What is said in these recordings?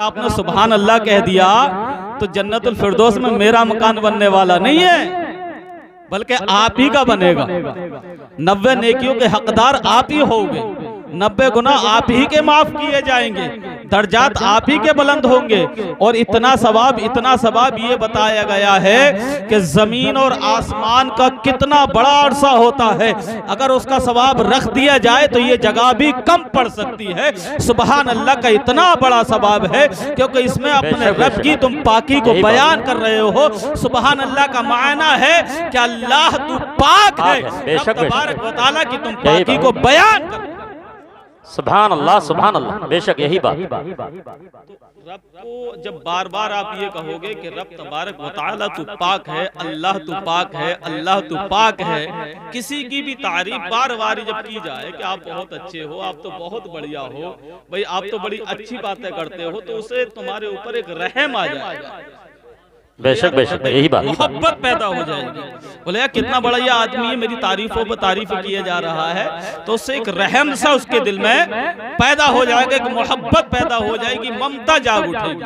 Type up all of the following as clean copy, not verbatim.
आपने सुभान अल्लाह कह दिया तो जन्नतुल फिरदौस में मेरा मकान बनने वाला नहीं है, बल्कि आप ही का बनेगा। 90 नेकियों के हकदार आप ही होंगे, 90 गुना आप ही के माफ किए जाएंगे, दर्जात आप ही के बुलंद होंगे। और इतना सवाब ये बताया गया है कि जमीन और आसमान का कितना बड़ा अरसा होता है, अगर उसका सवाब रख दिया जाए तो ये जगह भी कम पड़ सकती है। सुभान अल्लाह का इतना बड़ा सवाब है क्योंकि इसमें अपने रब की तुम पाकी को बयान कर रहे हो। सुभान अल्लाह का मायना है कि अल्लाह तू पाक है, रब तबारक व तआला की तुम पाकी को बयान कर। सुभान अल्लाह, बेशक यही बात। रब को जब बार बार आप ये कहोगे कि रब तबारक व तआला तू पाक है, अल्लाह तू पाक है, अल्लाह तू पाक है, किसी की भी तारीफ बार बार जब की जाए कि आप बहुत अच्छे हो, आप तो बहुत बढ़िया हो, भाई आप तो बड़ी अच्छी बातें करते हो, तो उसे तुम्हारे ऊपर एक रहम आ जाएगा, बेशक यही बात, मोहब्बत पैदा हो जाएगी। बोले यार कितना बड़ा ये आदमी है, मेरी तारीफों पर तारीफ किया जा रहा है, तो उससे एक रहम सा उसके दिल में पैदा हो जाएगा, एक मोहब्बत पैदा हो जाएगी, ममता जाग उठेगी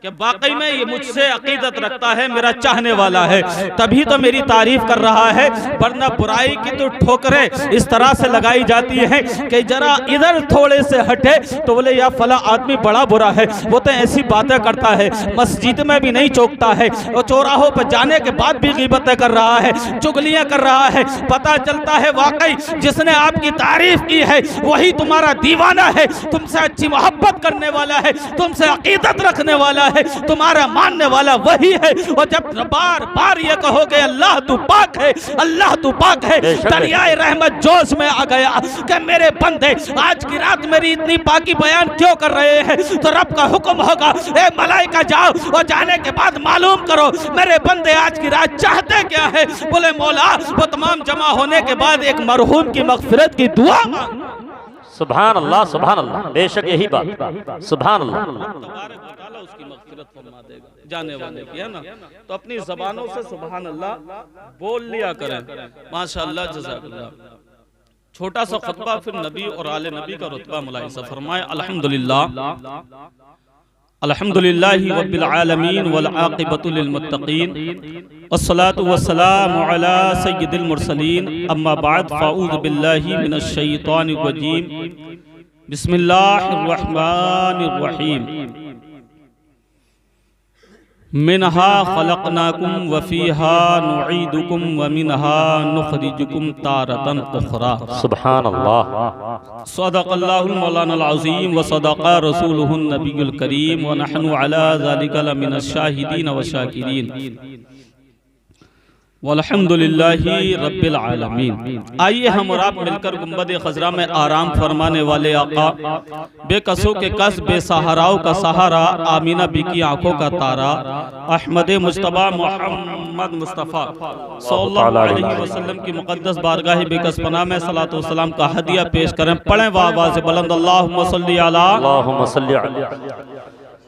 कि वाकई में ये मुझसे अकीदत रखता है, मेरा चाहने वाला है, तभी तो मेरी तारीफ कर रहा है। वरना बुराई की तो ठोकरें इस तरह से लगाई जाती हैं कि जरा इधर थोड़े से हटे तो बोले या फला आदमी बड़ा बुरा है, वो तो ऐसी बातें करता है, मस्जिद में भी नहीं चौकता है, और चौराहों पर जाने के बाद भी ग़ीबतें कर रहा है, चुगलियां कर रहा है। पता चलता है वाकई जिसने आपकी तारीफ की है वही तुम्हारा दीवाना है, तुमसे अच्छी मोहब्बत करने वाला है, तुमसे अकीदत रखने वाला है, तुम्हारा मानने वाला वही है। और जब बार बार ये कहोगे अल्लाह तू पाक है, अल्लाह तू पाक है, दरियाए रहमत जोश में आ गया कि मेरे बंदे आज की रात मेरी इतनी पाकी बयान क्यों कर रहे हैं, तो रब का हुक्म होगा ए मलाइका जाओ और जाने के बाद मालूम करो मेरे बंदे आज की रात चाहते क्या है। बोले मौला वो तमाम जमा होने के बाद एक मरहूम की मगफिरत की दुआ मांग। सुभान अल्लाह, बेशक यही बात, सुभान अल्लाह। उसकी मग़फ़िरत फरमा देगा, जाने वाले की है ना। तो अपनी ज़बानों से सुभान अल्लाह बोल लिया करें। माशाअल्लाह, जज़ाकल्लाह। छोटा सा खुतबा, फिर नबी और आले नबी का रुतबा मुलाहिज़ा फरमाए। अल्हम्दुलिल्लाहि रब्बिल आलमीन वल आक़िबतु लिल मुत्तक़ीन वस्सलातु वस्सलामु अला सय्यिदिल मुरसलीन अम्मा बाद फ़अऊज़ु बिल्लाहि मिनश शैतानिर रजीम बिस्मिल्लाहिर रहमानिर रहीम। मिनहा खलक़नाकुम व फ़ीहा नुईदुकुम व मिनहा नुख़रिजुकुम तारतन उख़रा। सुभान अल्लाह। सदक़ल्लाहुल मौलानाल अज़ीम व सदक़ा रसूलुहुन नबियुल करीम व नहनु अला ज़ालिका लमिनश शाहिदीन व शाकिरीन वल्हम्दुलिल्लाहि रब्बिल आलमीन। आइए हम और आप मिलकर गुंबद खज़रा में आराम फरमाने वाले आका, बेकसों के कस, बेसहाराओं का सहारा, आमीना बी की आंखों का तारा, अहमद मुज्तबा मोहम्मद मुस्तफ़ा सल्लल्लाहु अलैहि वसल्लम की मुक़द्दस बारगाह बेकस पनाह में सलातो सलाम का हदिया पेश करें। पढ़ें वाह आवाज़ से बुलंद अल्लाहुम्मा सल्ली अला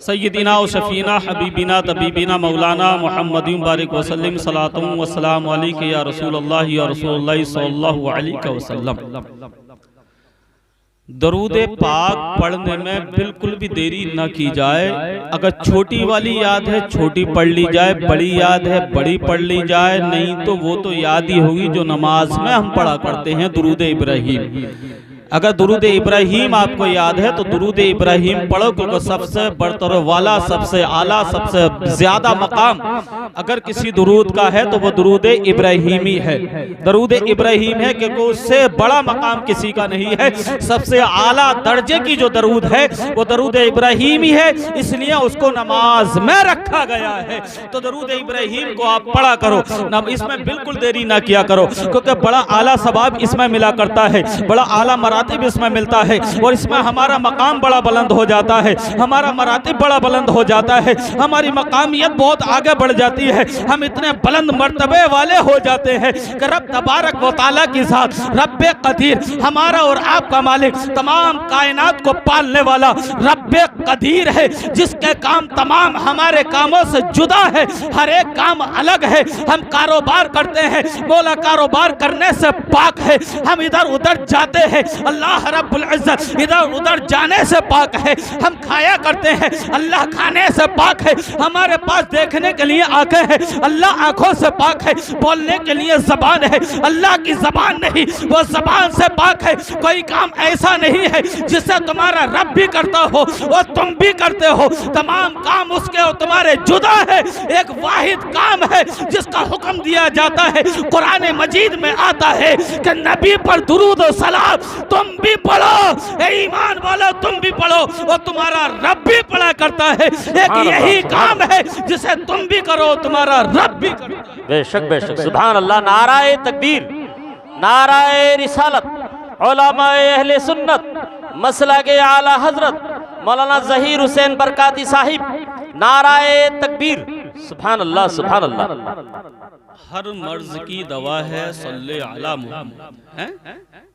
सय्यदिना व शफीना हबीबिना तबीबिना मौलाना मुहम्मद बारिक वसल्लम सलातुम व सलाम अलैका या रसूलल्लाह या रसूलुल्लाह सल्लल्लाहु अलैहि वसल्लम। दरूद पाक पढ़ने में बिल्कुल भी देरी न की जाए। अगर छोटी वाली याद है छोटी पढ़ ली जाए, बड़ी याद है बड़ी पढ़ ली जाए, नहीं तो वो तो याद ही होगी जो नमाज में हम पढ़ा करते हैं, दुरूद इब्राहीम। अगर दुरूद इब्राहीम आपको याद है तो दुरूद इब्राहीम पढ़ो, क्योंकि सबसे बरतर वाला, सबसे आला, सबसे ज्यादा मकाम अगर किसी दुरूद का है तो वो दुरूद इब्राहीमी है। दुरूद इब्राहीम है क्योंकि उससे बड़ा मकाम किसी का नहीं है। सबसे आला दर्जे की जो दरूद है वो दरूद इब्राहीमी है, इसलिए उसको नमाज में रखा गया है। तो दरूद इब्राहीम को आप पढ़ा करो, इसमें बिल्कुल देरी ना किया करो, क्योंकि बड़ा आला सवाब इसमें मिला करता है, बड़ा आला मरातिब इसमें मिलता है, और इसमें हमारा मकाम बड़ा बुलंद हो जाता है, हमारा मरातिब बड़ा बुलंद हो जाता है, हमारी मकामियत बहुत आगे बढ़ जाती है, हम इतने बुलंद मर्तबे वाले हो जाते हैं कि रब तबारक व तआला की ज़ात रब्बे कदीर, हमारा और आपका मालिक, तमाम कायनात को पालने वाला रब्बे कदीर है, जिसके काम तमाम हमारे कामों से जुदा है, हर एक काम अलग है। हम कारोबार करते हैं, मौला कारोबार करने से पाक है, हम इधर उधर जाते हैं, अल्लाह रब्बुल इज्जत इधर उधर जाने से पाक है। हम खाया करते हैं, अल्लाह खाने से पाक है। हमारे पास देखने के लिए आंखें हैं, अल्लाह आंखों से पाक है। बोलने के लिए ज़बान है, अल्लाह की ज़बान नहीं, वो ज़बान से पाक है। कोई काम ऐसा नहीं है जिसे तुम्हारा रब भी करता हो और तुम भी करते हो। तमाम काम उसके और तुम्हारे जुदा है। एक वाहिद काम है जिसका हुक्म दिया जाता है, कुरान मजीद में आता है कि नबी पर दुरूद और सलाम तुम भी पढ़ो, ए ईमान वालो तुम भी पढ़ो, और तुम्हारा रब भी पढ़ा करता है। एक यही काम है जिसे तुम भी करो, तुम्हारा रब भी करता है। बेशक बेशक, सुभान अल्लाह। नाराए तकबीर, नाराए रिसालत, उलमाए अहले सुन्नत, मसला के आला हजरत मौलाना ज़हीर हुसैन बरकाती साहिब, नाराए तकबीर। सुभान अल्लाह, सुभान अल्लाह। हर मर्ज की दवा है सल्ले अला मुहम्मद, हैं?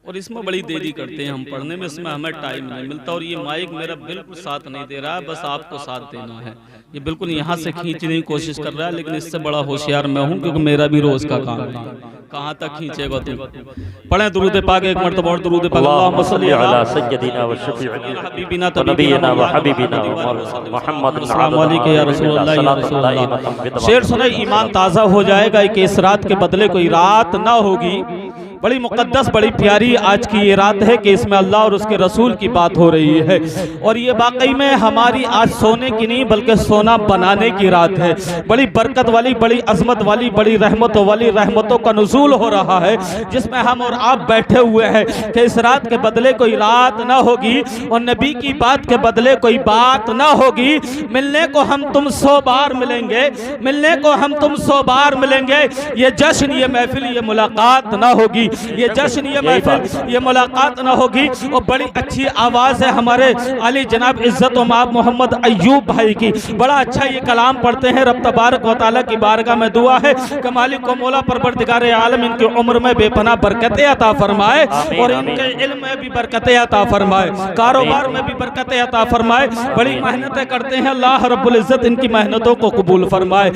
और इसमें बड़ी देरी करते हैं हम पढ़ने में, इसमें हमें टाइम नहीं मिलता। और ये माइक मेरा बिल्कुल साथ नहीं दे रहा है, बस आपको साथ देना है। ये बिल्कुल यहाँ से खींचने की कोशिश कर रहा है, लेकिन इससे बड़ा होशियार मैं हूँ, क्योंकि मेरा भी रोज का काम है। कहाँ तक खींचेगा तू? पढ़े दुरूद पाक एक मरतबा और दुरूद पाक। अल्लाहुम्मा सल्ली अला सय्यदिना व शफीइना हबीबिना नबीना व हबीबिना मुहम्मद या रसूलुल्लाह या रसूलुल्लाह। शेर सुने, ईमान ताज़ा हो जाएगा कि इस रात के बदले कोई रात ना होगी। बड़ी मुक़द्दस, बड़ी प्यारी आज की ये रात है कि इसमें अल्लाह और उसके रसूल की बात हो रही है। और ये वाकई में हमारी आज सोने की नहीं बल्कि सोना बनाने की रात है। बड़ी बरकत वाली, बड़ी अजमत वाली, बड़ी रहमतों वाली, रहमतों का नुज़ूल हो रहा है, जिसमें हम और आप बैठे हुए हैं कि इस रात के बदले कोई रात ना होगी और नबी की बात के बदले कोई बात ना होगी। मिलने को हम तुम 100 बार मिलेंगे, मिलने को हम तुम 100 बार मिलेंगे। ये जश्न, ये महफिल, ये मुलाकात ना होगी, ये जश्न, ये महफिल, ये मुलाकात ना होगी। और बड़ी अच्छी आवाज़ है हमारे अली जनाब इज्जत व माब मोहम्मद अय्यूब भाई की। बड़ा अच्छा ये कलाम पढ़ते हैं। रब तबारक व तआला की बारगाह में दुआ है कि मालिक को मौला परवरदिगार आलम इनकी उम्र में बेपनाह बरकतें अता फरमाए और इनके इल्म में भी बरकतें अता फरमाए, कारोबार में भी बरकतें अता फरमाए। बड़ी मेहनतें करते हैं, अल्लाह रब्बुल इज्जत इनकी मेहनतों को कबूल फरमाए।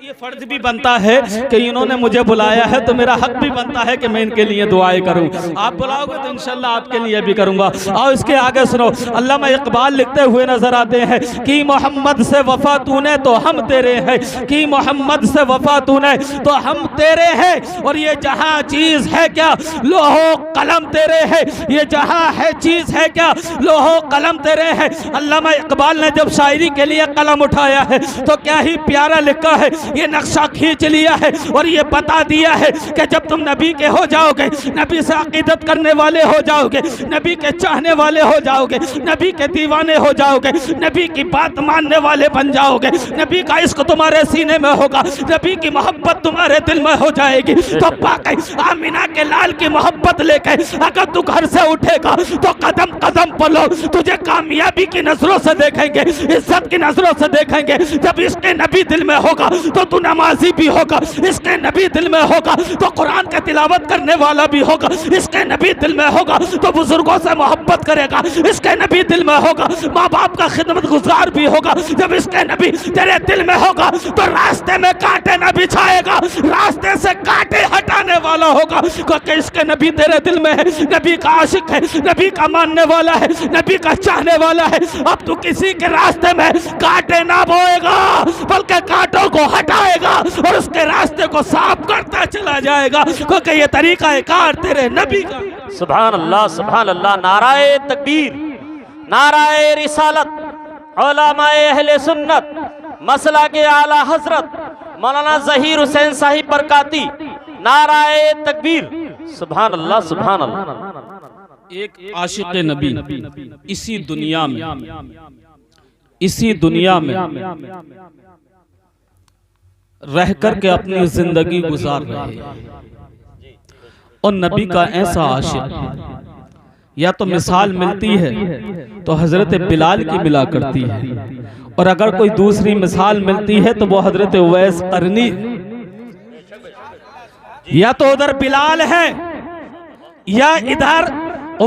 ये फर्ज भी बनता है कि इन्होंने मुझे बुलाया है, तो मेरा हक भी बनता है कि मैं इनके लिए दुआएं करूं। आप बुलाओगे तो इंशाल्लाह आपके लिए भी करूंगा। और इसके आगे सुनो, अल्लामा इकबाल लिखते हुए नजर आते हैं कि मोहम्मद से वफा तूने तो हम तेरे हैं, कि मोहम्मद से वफा तूने तो हम तेरे हैं। और ये जहां चीज है क्या लोहो कलम तेरे है, ये जहां है चीज है क्या लोहो कलम तेरे है। अल्लामा इकबाल ने जब शायरी के लिए कलम उठाया है तो क्या ही प्यारा लिखा है। ये नक्शा खींच लिया है और ये बता दिया है कि जब तुम नबी के हो जाओगे, नबी से अकीदत करने वाले हो जाओगे, नबी के चाहने वाले हो जाओगे, नबी के दीवाने हो जाओगे, नबी की बात मानने वाले बन जाओगे, नबी का इश्क तुम्हारे सीने में होगा, नबी की मोहब्बत तुम्हारे दिल में हो जाएगी। तो बाकी आमिना के लाल की मोहब्बत लेके अगर तू घर से उठेगा तो कदम कदम पर लोग तुझे कामयाबी की नजरों से देखेंगे, इज्जत की नजरों से देखेंगे। जब इसके नबी दिल में होगा तो तू नमाजी भी होगा, इसके नबी दिल में होगा तो कुरान के तिलावत करने वाला भी होगा, इसके नबी दिल में होगा तो बुजुर्गों से मोहब्बत करेगा, इसके नबी दिल में होगा माँ बाप का खिदमत गुजार भी होगा। जब इसके नबी तेरे दिल में होगा तो रास्ते में कांटे न बिछाएगा, रास्ते से कांटे हटाने वाला होगा, क्योंकि इसके नबी तेरे दिल में है, नबी का आशिक है, नबी का मानने वाला है, नबी का चाहने वाला है। अब तू किसी के रास्ते में कांटे ना बोएगा बल्कि कांटों को हटाएगा और उसके रास्ते को साफ करता चला जाएगा, क्योंकि ये तरीका है कार तेरे नबी का। सुभान अल्लाह, सुभान अल्लाह। नाराए तकबीर, नाराए रिसालत, उलमाए अहले सुन्नत, मसला के आला हजरत मौलाना ज़हीर हुसैन साहिब बरकाती, नाराए तकबीर। सुभान अल्लाह, सुभान अल्लाह। एक आशिक नबी इसी दुनिया में रह कर के अपनी जिंदगी गुजार रहे हैं। और नबी का ऐसा आशिक या तो मिसाल मिलती है तो हजरत बिलाल की मिला करती है, और अगर कोई दूसरी मिसाल मिलती है तो वो हजरत उवैस करनी। या तो उधर बिलाल है या इधर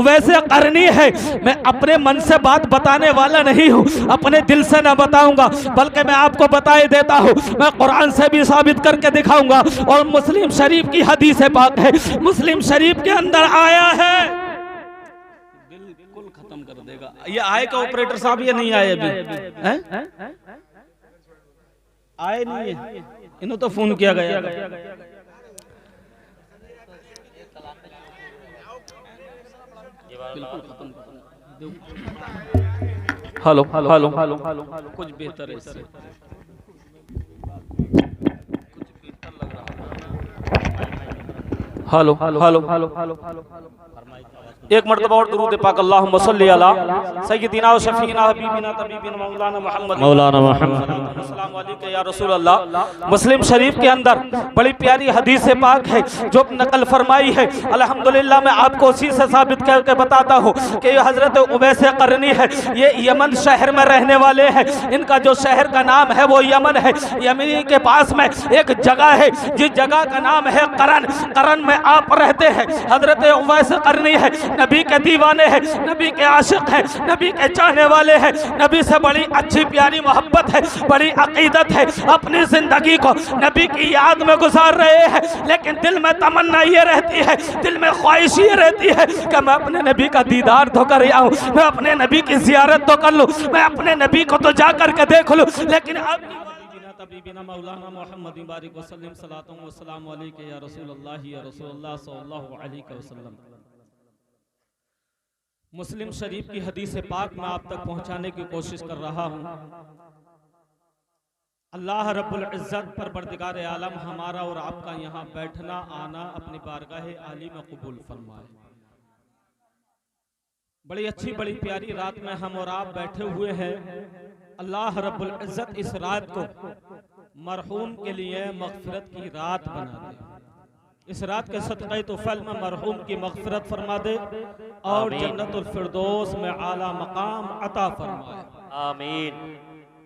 वैसे करनी है। मैं अपने मन से बात बताने वाला नहीं हूँ, अपने दिल से ना बताऊंगा, बल्कि मैं आपको बताए देता हूँ। मैं कुरान से भी साबित करके दिखाऊंगा और मुस्लिम शरीफ की हदीस पाक है। मुस्लिम शरीफ के अंदर आया है, बिल्कुल खत्म कर देगा। ये आए का ऑपरेटर साहब, ये नहीं आए अभी, आए नहीं है, इन्हों तो फोन किया गया। हेलो हेलो हेलो हेलो, कुछ बेहतर है इससे, हेलो हेलो हेलो हेलो, एक मर्तबा और दुरूद पाक अल्लाहुम्मा सल्ली अला सय्यिदिना व शफीना हबीबिना तबीबिना मौलाना मुहम्मद अस्सलामु अलैका या रसूल अल्लाह। मुस्लिम शरीफ के अंदर बड़ी प्यारी हदीस पाक है जो नकल फरमाई है। अल्हम्दुलिल्लाह मैं आपको उसी से साबित करके बताता हूँ कि ये हजरत उवैस करनी है, ये यमन शहर में रहने वाले हैं। इनका जो शहर का नाम है वो यमन है। यमन के पास में एक जगह है जिस जगह का नाम है करन। करन में आप रहते हैं। हजरत उवैस करनी है, नबी के दीवाने हैं, नबी के आशिक हैं, नबी के चाहने वाले हैं। नबी से बड़ी अच्छी प्यारी मोहब्बत है, बड़ी अकीदत है। अपनी जिंदगी को नबी की याद में गुजार रहे हैं, लेकिन दिल में तमन्ना ये रहती है, दिल में ख्वाहिश ये रहती है कि मैं अपने नबी का दीदार तो कर आऊं, मैं अपने नबी की जियारत तो कर लूं, मैं अपने नबी को तो जा करके देख लूं। लेकिन अब मौलाना मुहम्मद बारिक वसल्लम सलातु व सलाम अलैका या रसूलल्लाह या रसूलुल्लाह सल्लल्लाहु अलैहि वसल्लम। मुस्लिम शरीफ की हदीस पाक मैं आप तक पहुंचाने की कोशिश कर रहा हूं। अल्लाह रब्बुल इज्जत परवरदिगार आलम हमारा और आपका यहाँ बैठना आना अपनी बारगाह आली में कबूल फरमाए। बड़ी अच्छी बड़ी प्यारी रात में हम और आप बैठे हुए हैं। अल्लाह रब्बुल इज्जत इस रात को मरहूम के लिए मग़फ़िरत की रात बना दे। इस रात के सदक़े तुफ़ैल में मरहूम की मग़फ़िरत फरमा दे और जन्नतुल फ़िरदौस में आला मकाम अता फरमाए, आमीन।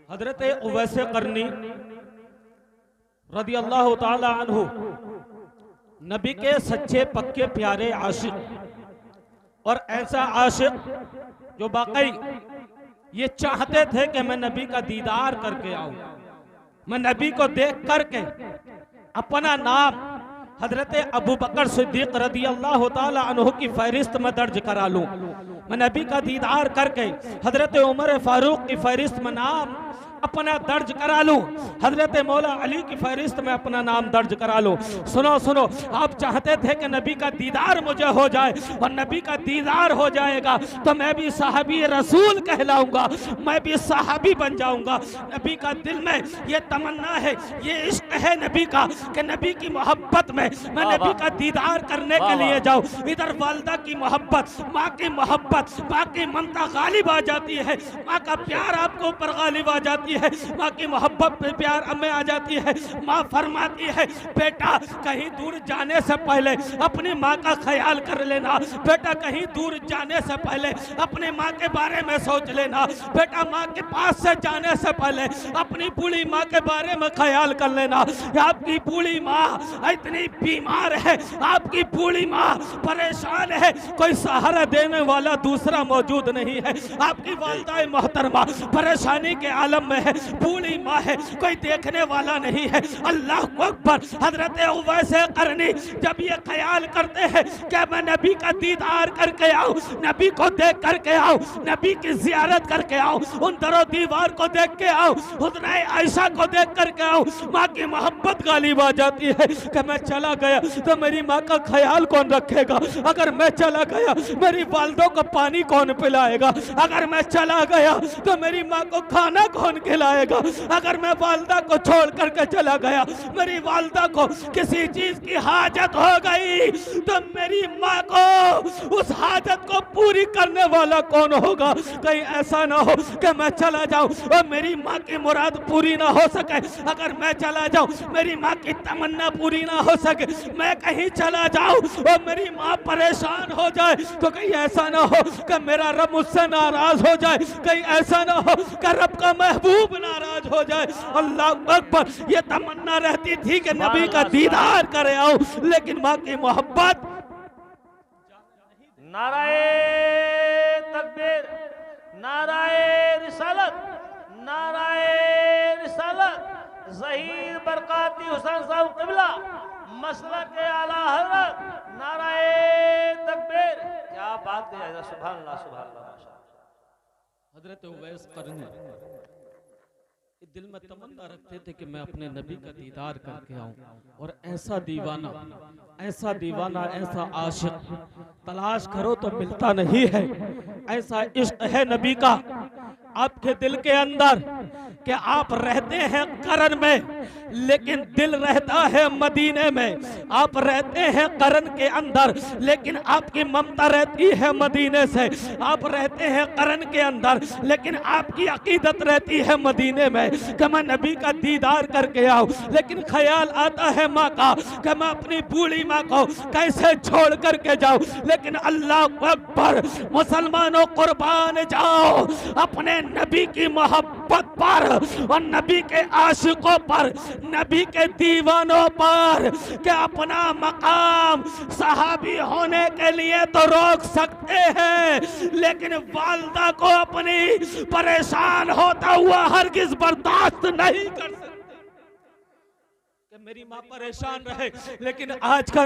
हज़रत उवैस करनी रदियल्लाहु ताला अन्हु नबी के सच्चे पक्के प्यारे आशिक और ऐसा आशिक जो वाकई ये चाहते थे कि मैं नबी का दीदार करके आऊं, मैं नबी को देख करके अपना नाम हजरत अबू बकर सिद्दीक रदियल्लाहु ताला अन्हु की फहरिस्त में दर्ज करा लूं, मैं नबी का दीदार करके हजरत उमर फारूक की फहरिस्त में नाम अपना दर्ज करा लूं, हजरत मौला अली की फहरिस्त में अपना नाम दर्ज करा लूं। सुनो सुनो, आप चाहते थे कि नबी का दीदार मुझे हो जाए और नबी का दीदार हो जाएगा तो मैं भी साहबी रसूल कहलाऊंगा, मैं भी साहबी बन जाऊंगा। नबी का दिल में ये तमन्ना है, ये इश्क है नबी का कि नबी की मोहब्बत में मैं नबी का दीदार करने के लिए जाऊं। इधर वालदा की मोहब्बत, माँ की मोहब्बत, माँ की ममता गालिब आ जाती है, माँ का प्यार आपको ऊपर गालिब आ जाती है, माँ की मोहब्बत पे प्यार हमें आ जाती है। माँ फरमाती है बेटा कहीं दूर जाने से पहले अपनी माँ का ख्याल कर लेना, बेटा कहीं दूर जाने से पहले अपनी माँ के बारे में सोच लेना, बेटा माँ के पास से जाने से पहले अपनी बूढ़ी माँ के बारे में ख्याल कर लेना। आपकी बूढ़ी माँ इतनी बीमार है, आपकी बूढ़ी माँ परेशान है, कोई सहारा देने वाला दूसरा मौजूद नहीं है। आपकी वालिदा मोहतरमा परेशानी के आलम में है, बूढ़ी माँ है, कोई देखने वाला नहीं है। अल्लाह अकबर। हजरत उवैस करनी जब ये ख्याल करते हैं कि मैं नबी का दीदार करके आऊं, नबी को देख करके आऊं, नबी की जियारत करके आऊं, उन दरो दीवार को देख के आऊं, हुस्न आयशा को देख करके आऊं, माँ की मोहब्बत गालिब आ जाती है कि मैं चला गया तो मेरी माँ का ख्याल कौन रखेगा, अगर मैं चला गया मेरी वालिदों को पानी कौन पिलाएगा, अगर मैं चला गया तो मेरी माँ को खाना कौन खिलाएगा, अगर मैं वालिदा को छोड़ करके चला गया, मेरी वालिदा को किसी चीज की हाजत हो गई तो मेरी माँ को उस हाजत को पूरी करने वाला कौन होगा। कहीं ऐसा ना हो कि मैं चला जाऊं और मेरी माँ की मुराद पूरी ना हो सके, अगर मैं चला जाऊं मेरी माँ की तमन्ना पूरी ना हो सके, मैं कहीं चला जाऊं और मेरी माँ परेशान हो जाए तो कहीं ऐसा ना हो कि मेरा रब मुझसे नाराज हो जाए, कहीं ऐसा ना हो कि रब का महबूब नाराज हो जाए। अल्लाह अकबर। ये तमन्ना रहती थी कि नबी का दीदार करे आऊं, लेकिन माँ की मोहब्बत नाराए तकबीर, नाराए रिसालत, नाराए रिसालत, ज़हीर बरकाती हुसैन साहब क़िबला मसलक के आला हज़रत, नाराए तकबीर। क्या बात है, सुभान अल्लाह सुभान अल्लाह। हजरत उवैस करनी दिल में तमन्ना रखते थे कि मैं अपने नबी का दीदार करके आऊं, और ऐसा दीवाना, ऐसा दीवाना, ऐसा आशिक तलाश करो तो मिलता नहीं है। ऐसा इश्क है नबी का आपके दिल के अंदर कि आप रहते हैं करन में लेकिन दिल रहता है मदीने में। आप रहते हैं करन के अंदर लेकिन आपकी ममता रहती है मदीने से। आप रहते हैं करन के अंदर लेकिन आपकी अकीदत रहती है मदीने में कि मैं नबी का दीदार करके आऊं। लेकिन ख्याल आता है माँ का कि मैं अपनी बूढ़ी माँ को कैसे छोड़ करके जाऊं। लेकिन अल्लाह अकबर, मुसलमानों कुर्बान जाओ अपने नबी की मोहब्बत पर और नबी के आशिकों पर, नबी के दीवानों पर, कि अपना मकाम सहाबी होने के लिए तो रोक सकते हैं लेकिन वालिदा को अपनी परेशान होता हुआ हरगिज बर्दाश्त नहीं कर सकते कि मेरी माँ परेशान रहे। लेकिन आज का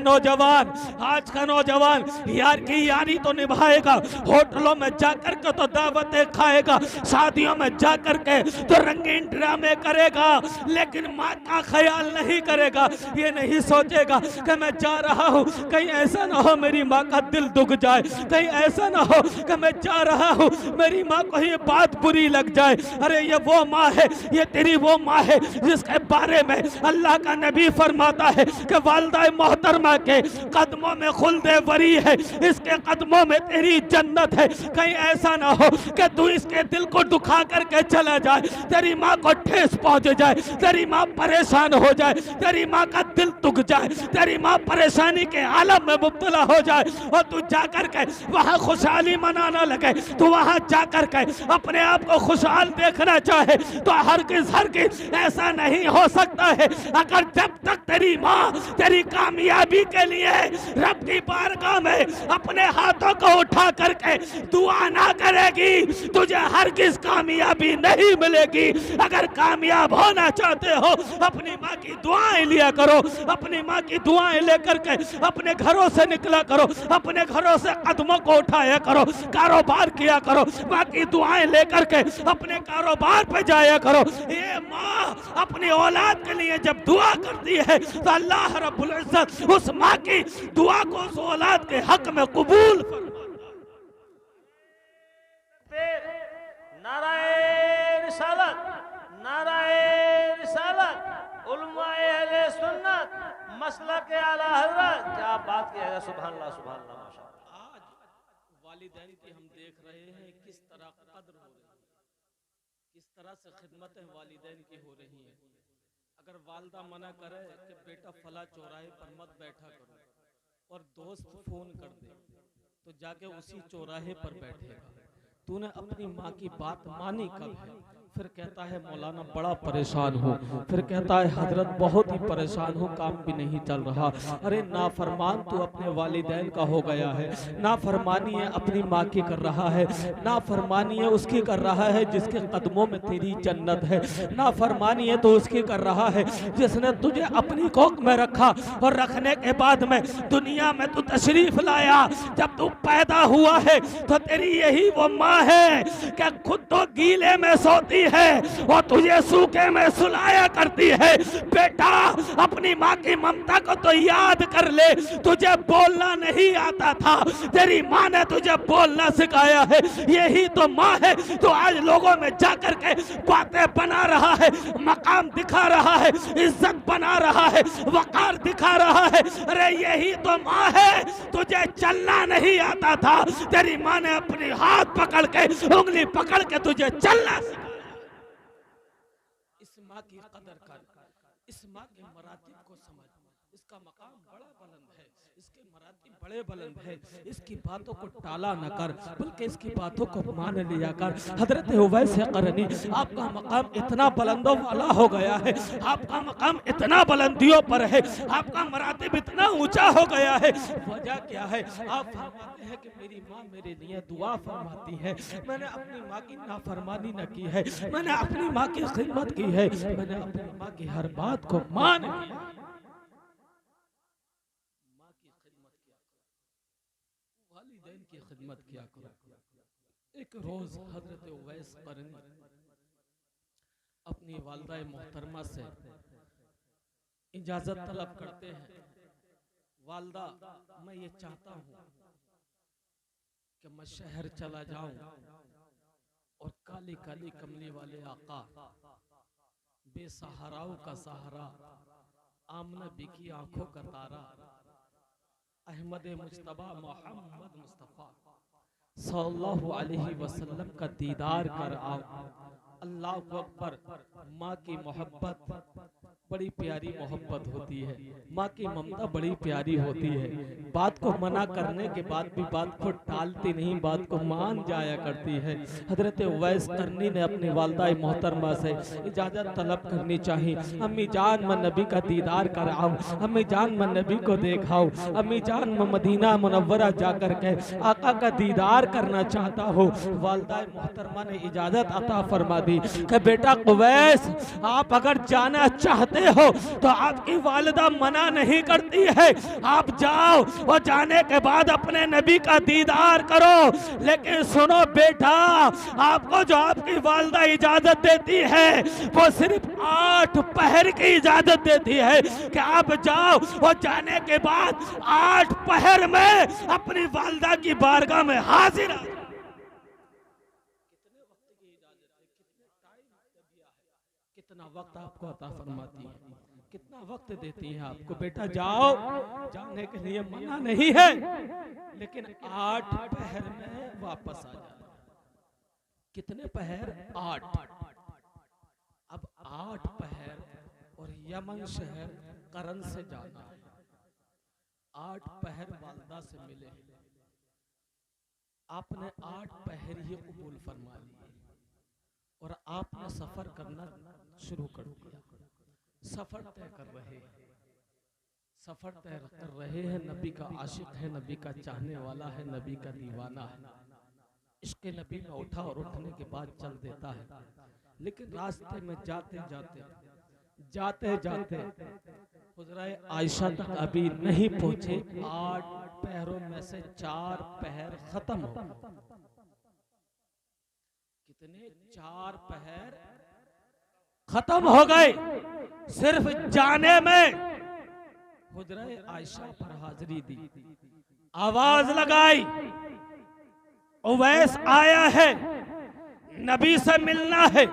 नौजवान यार की यारी तो निभाएगा, होटलों में जाकर के तो दावतें खाएगा, शादियों में जाकर के तो रंगीन ड्रामे करेगा, लेकिन माँ का ख्याल नहीं करेगा। ये नहीं सोचेगा कि मैं जा रहा हूँ कहीं ऐसा ना हो मेरी माँ का दिल दुख जाए, कहीं ऐसा ना हो कि मैं जा रहा हूँ मेरी माँ को ये बात बुरी लग जाए। अरे ये वो माँ है, ये तेरी वो माँ है जिसके बारे में अल्लाह का नबी फरमाता है कि वालिदा मोहतरमा के कदमों में खुल्दे वरी है, इसके कदमों में तेरी जन्नत है। कहीं ऐसा ना हो कि तू इसके दिल को दुखा करके चला जाए, तेरी माँ को ठेस पहुंच जाए, तेरी माँ परेशान हो जाए, तेरी माँ का दिल दुख जाए, तेरी माँ परेशानी के आलम में मुब्तला हो जाए और तू जाकर के वहां खुशहाली मनाना लगे, तू वहां जाकर के अपने आप को खुशहाल देखना चाहे तो हरगिज ऐसा नहीं हो सकता है अगर जब तक तेरी माँ तेरी कामयाबी के लिए रब की बारगाह में अपने हाथों को उठा करके दुआ ना करेगी, तुझे हरगिज कामयाबी नहीं मिलेगी। अगर कामयाब होना चाहते हो अपनी माँ की दुआएं लिया करो, अपनी माँ की दुआएं लेकर के अपने घरों से निकला करो, अपने घरों से कदमों को उठाया करो, कारोबार किया करो, माँ की दुआएं लेकर के अपने कारोबार पे जाया करो। ये माँ अपनी औलाद के लिए जब दुआ करती है तो अल्लाह रब्बुल इज्जत उस माँ की दुआ को उस औलाद के हक में कबूल नाराए रिसालत, नाराए रिसालत, उलमाए अहले सुन्नत, मसलक के आला हज़रत। क्या बात की है, सुभान अल्लाह सुभान अल्लाह माशाअल्लाह। आज वालिदैन की हम देख रहे हैं किस तरह कद्र हो रही है, किस तरह से खिदमतें वालिदैन की हो रही हैं। अगर वालिदा मना करे कि बेटा फला चौराहे पर मत बैठा करो और दोस्त फोन कर दे तो जाके उसी चौराहे पर बैठेगा। तूने अपनी माँ की बात मानी कब है? फिर कहता है मौलाना बड़ा परेशान हूँ, फिर कहता है हजरत बहुत ही परेशान हूँ, काम भी नहीं चल रहा। अरे नाफरमान तू अपने वालिदैन का हो गया है, नाफरमानी है अपनी माँ की कर रहा है, नाफरमानी है उसकी कर रहा है जिसके कदमों में तेरी जन्नत है, नाफरमानी है तो उसकी कर रहा है जिसने तुझे अपनी कोख में रखा और रखने के बाद में दुनिया में तू तशरीफ लाया। जब तू पैदा हुआ है तो तेरी यही वो माँ है कि खुद तो गीले में सोती है और तुझे सूखे में सुलाया करती है। बेटा अपनी माँ की ममता को तो याद कर ले, तुझे बोलना नहीं आता था, तेरी माँ ने तुझे बोलना सिखाया है। यही तो माँ है तो आज लोगों में जाकर के बातें बना रहा है, मकाम दिखा रहा है, इज्जत बना रहा है, वकार दिखा रहा है। अरे यही तो माँ है, तुझे चलना नहीं आता था, तेरी माँ ने अपनी हाथ पकड़ के उंगली पकड़ के तुझे चलना। इस माँ की कदर कर, इस माँ के मरातिब को समझ, इसका मकाम बड़ा बुलंद है, इसके मरातब बड़े बुलंद है। इसकी बातों को टाला न कर, बल्कि इसकी बातों को मान लिया कर। हजरत उवैस करनी, आपका मकाम इतना बुलंदों वाला हो गया है, आपका मकाम इतना बुलंदियों पर है, आपका मरातब इतना ऊंचा हो गया है। वजह क्या है? आप फरमाते हैं कि मेरी माँ मेरे लिए दुआ फरमाती है, मैंने अपनी माँ की नाफरमानी न की है, मैंने अपनी माँ की खिदमत की है, मैंने अपनी माँ की हर बात को मान लिया। माँ की खिदमत किया करो, वालिदैन की खिदमत किया करो। एक रोज हजरत उवैस करनी अपनी वालिदा मोहतरमा से इजाजत तलब करते हैं, वालिदा मैं ये चाहता हूँ कि मैं शहर चला जाऊं और काली काली कमली वाले आका, बेसहाराओं का सहारा, आमना बी की आंखों का तारा, अहमद मुस्तफा मोहम्मद मुस्तफा सल्लल्लाहु अलैहि वसल्लम का दीदार कर आओ। अल्लाह अकबर। माँ की मोहब्बत बड़ी प्यारी मोहब्बत होती है, माँ की ममता बड़ी प्यारी होती है। बात को मना करने के बाद भी बात को टालती नहीं, बात को मान जाया करती है। हजरत उवैस करनी ने अपनी वालिदा मोहतरमा से इजाजत तलब करनी चाहिए। अम्मी जान मैं नबी का दीदार कराऊं, अम्मी जान मैं नबी को देखाऊं, अम्मी जान मैं मदीना मुनव्वरा जाकर के आका का दीदार करना चाहता हूँ। वालिदा मोहतरमा ने इजाजत अता फरमा दी कि बेटा उवैस, आप अगर जाना चाहते हो तो आपकी वालिदा मना नहीं करती है, आप जाओ और जाने के बाद अपने नबी का दीदार करो। लेकिन सुनो बेटा, आपको जो आपकी वालिदा इजाजत देती है वो सिर्फ 8 पहर की इजाजत देती है कि आप जाओ और जाने के बाद 8 पहर में अपनी वालिदा की बारगाह में हाजिर। कितना वक्त आपको अता फरमाती है, कितना वक्त देती है आपको। बेटा जाओ, जाने के लिए मना नहीं है, लेकिन 8 पहर में वापस आ जाए। कितने पहर? 8। अब 8 पहर और यमन शहर करन से जाना है। 8 पहर वालिदा से मिले, आपने 8 पहर ही कबूल फरमा लिए और आपने सफर करना शुरू कर दिया। सफर तय कर रहे हैं, सफर तय कर रहे हैं। नबी का आशिक है, नबी का चाहने वाला है, नबी का दीवाना है। इश्क नबी में उठा और उठने के बाद चल देता है। लेकिन रास्ते में जाते जाते हुजरा आयशा तक अभी नहीं पहुंचे। 8 पहरों में से 4 पहर खत्म हो गए। कितने? 4 पहर खत्म हो गए। सिर्फ जाने में हुजरा आयशा पर हाजिरी दी, आवाज लगाई, उवैस आया है, नबी से मिलना है,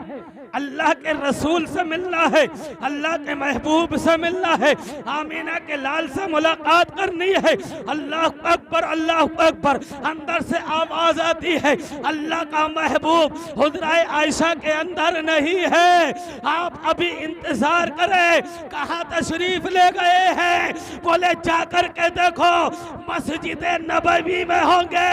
अल्लाह के रसूल से मिलना है, अल्लाह के महबूब से मिलना है, आमीना के लाल से मुलाकात करनी है। अल्लाह अकबर, अल्लाह अकबर। अंदर से आवाज आती है, अल्लाह का महबूब हुजरा आयशा के अंदर नहीं है, आप अभी इंतजार करें। कहाँ तशरीफ ले गए हैं? बोले जाकर के देखो, मस्जिद नबवी में होंगे।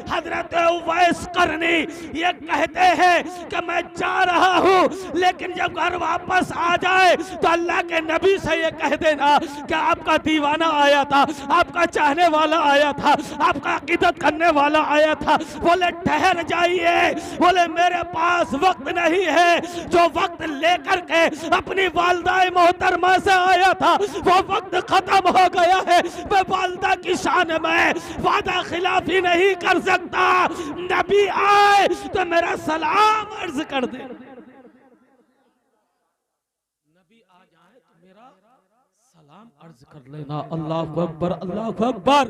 हजरत उवैस करनी ये कहते हैं कि मैं जा रहा हूँ, लेकिन जब घर वापस आ जाए तो अल्लाह के नबी से ये कह देना कि आपका दीवाना आया था, आपका चाहने वाला आया था, आपका अकीदत करने वाला आया था। बोले ठहर जाइए, बोले मेरे पास वक्त नहीं है। जो वक्त लेकर के अपनी वालिदा मोहतरमा से आया था वो वक्त खत्म हो गया है। मैं वालिदा की शान में वादा खिलाफी नहीं कर सकता। नबी आए तो मेरा सलाम अर्ज कर दे। नबी आ जाए तो मेरा सलाम अर्ज कर लेना। अल्लाह अकबर, अल्लाह अकबर।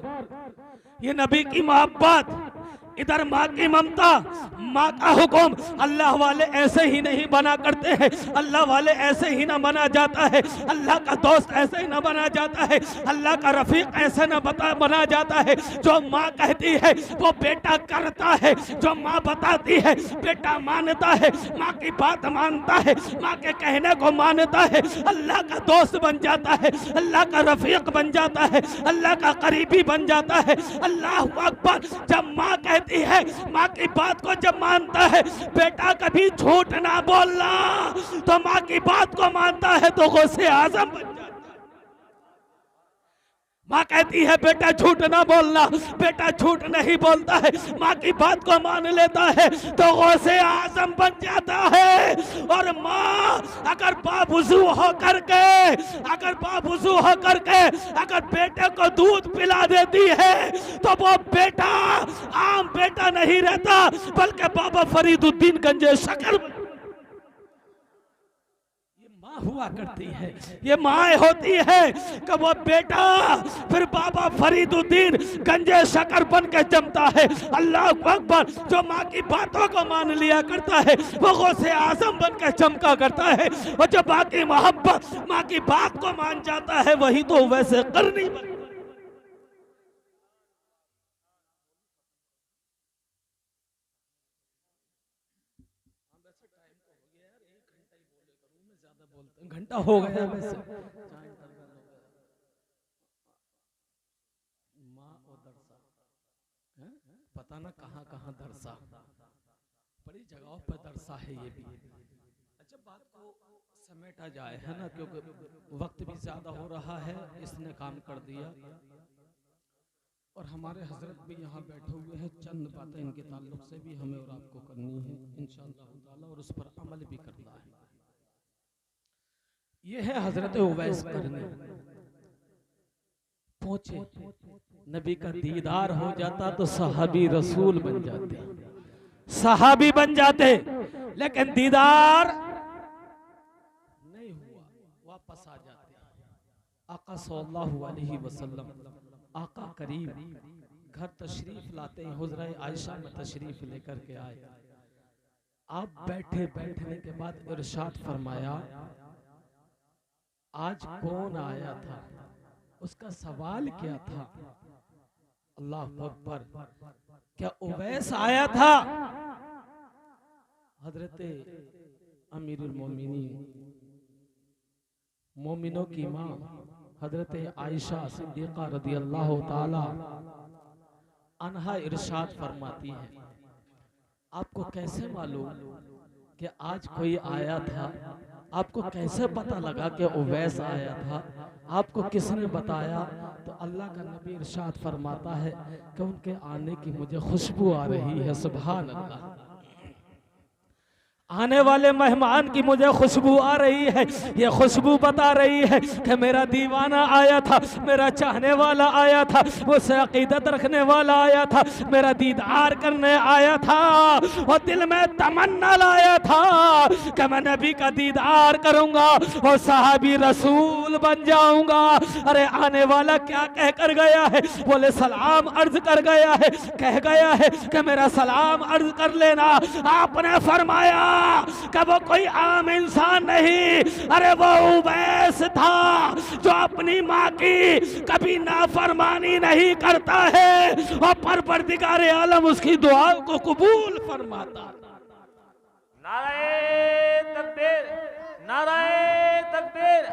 ये नबी की मोहब्बत, इधर माँ की ममता, माँ का हुक्म। अल्लाह वाले ऐसे ही नहीं बना करते हैं, अल्लाह वाले ऐसे ही ना बना जाता है, अल्लाह का दोस्त ऐसे ही ना बना जाता है, अल्लाह का रफीक ऐसे ना बना जाता है। जो माँ कहती है वो बेटा करता है, जो माँ बताती है बेटा मानता है, माँ की बात मानता है, माँ के कहने को मानता है, अल्लाह का दोस्त बन जाता है, अल्लाह का रफीक बन जाता है, अल्लाह का करीबी बन जाता है। अल्लाह अकबर। जब माँ कहती है, माँ की बात को जब मानता है, बेटा कभी झूठ ना बोलना, तो माँ की बात को मानता है तो गौसे आजम बन जाता है। माँ कहती है बेटा झूठ ना बोलना, बेटा झूठ नहीं बोलता है, माँ की बात को मान लेता है तो गौसे आजम बन जाता है। और माँ अगर बावुज़ू होकर के, अगर बेटे को दूध पिला देती है तो वो बेटा आम बेटा नहीं रहता, बल्कि बाबा फरीदुद्दीन गंजे शकर हुआ करती है। ये माँ होती है कि वो बेटा फिर बाबा फरीदुद्दीन गंजे शकर बन के जमता है। अल्लाह अकबर। जो माँ की बातों को मान लिया करता है वो गौसे आजम बन के चमका करता है, और जो माँ की मोहब्बत, माँ की बात को मान जाता है वही तो वैसे करनी बन। घंटा हो गया वैसे। माँ और दरसा, पता ना कहाँ कहाँ दरसा, बड़ी जगहों पर दरसा है ये भी। अच्छा, बात को समेटा जाए है ना, क्योंकि वक्त भी ज्यादा हो रहा है, इसने काम कर दिया और हमारे हजरत भी यहाँ बैठे हुए हैं। चंद बातें इनके ताल्लुक से भी हमें और आपको करनी है इंशाअल्लाह ताला, और उस पर अमल भी करना है। ये है हजरत उवैस करनी। पहुंचे, नबी का दीदार हो जाता तो सहाबी रसूल बन जाते, सहाबी बन जाते, लेकिन दीदार नहीं हुआ, वापस आ जाते। आका सल्लल्लाहु अलैहि वसल्लम, आका करीम घर तशरीफ लाते हैं, हुजरा आयशा में तशरीफ लेकर के आए। आप बैठे, बैठने के बाद इरशाद फरमाया, आज कौन आया था? उसका सवाल क्या था? अल्लाह अकबर। क्या उवैस आया था? हजरत अमीरुल मोमिनीन, मोमिनों की माँ हजरत आयशा सिद्दीक़ा रज़ियल्लाहु ताला अन्हा इरशाद फरमाती है, आपको कैसे मालूम कि आज कोई आया था? आपको कैसे पता लगा कि उवैस आया था? आपको किसने बताया? तो अल्लाह का नबी इरशाद फरमाता है कि उनके आने की मुझे खुशबू आ रही है। सुभान अल्लाह। आने वाले मेहमान की मुझे खुशबू आ रही है। ये खुशबू बता रही है कि मेरा दीवाना आया था, मेरा चाहने वाला आया था, मुझसे अकीदत रखने वाला आया था, मेरा दीदार करने आया था, और दिल में तमन्ना लाया था कि मैं नबी का दीदार करूंगा और सहाबी रसूल बन जाऊंगा। अरे आने वाला क्या कह कर गया है? बोले सलाम अर्ज कर गया है, कह गया है कि मेरा सलाम अर्ज कर लेना। आपने फरमाया कि वो कोई आम इंसान नहीं, अरे वो उवैस था जो अपनी माँ की कभी नाफरमानी नहीं करता है, और परवरदिगार आलम उसकी दुआ को कबूल फरमाता। नाराए तकबीर, नाराए तकबीर,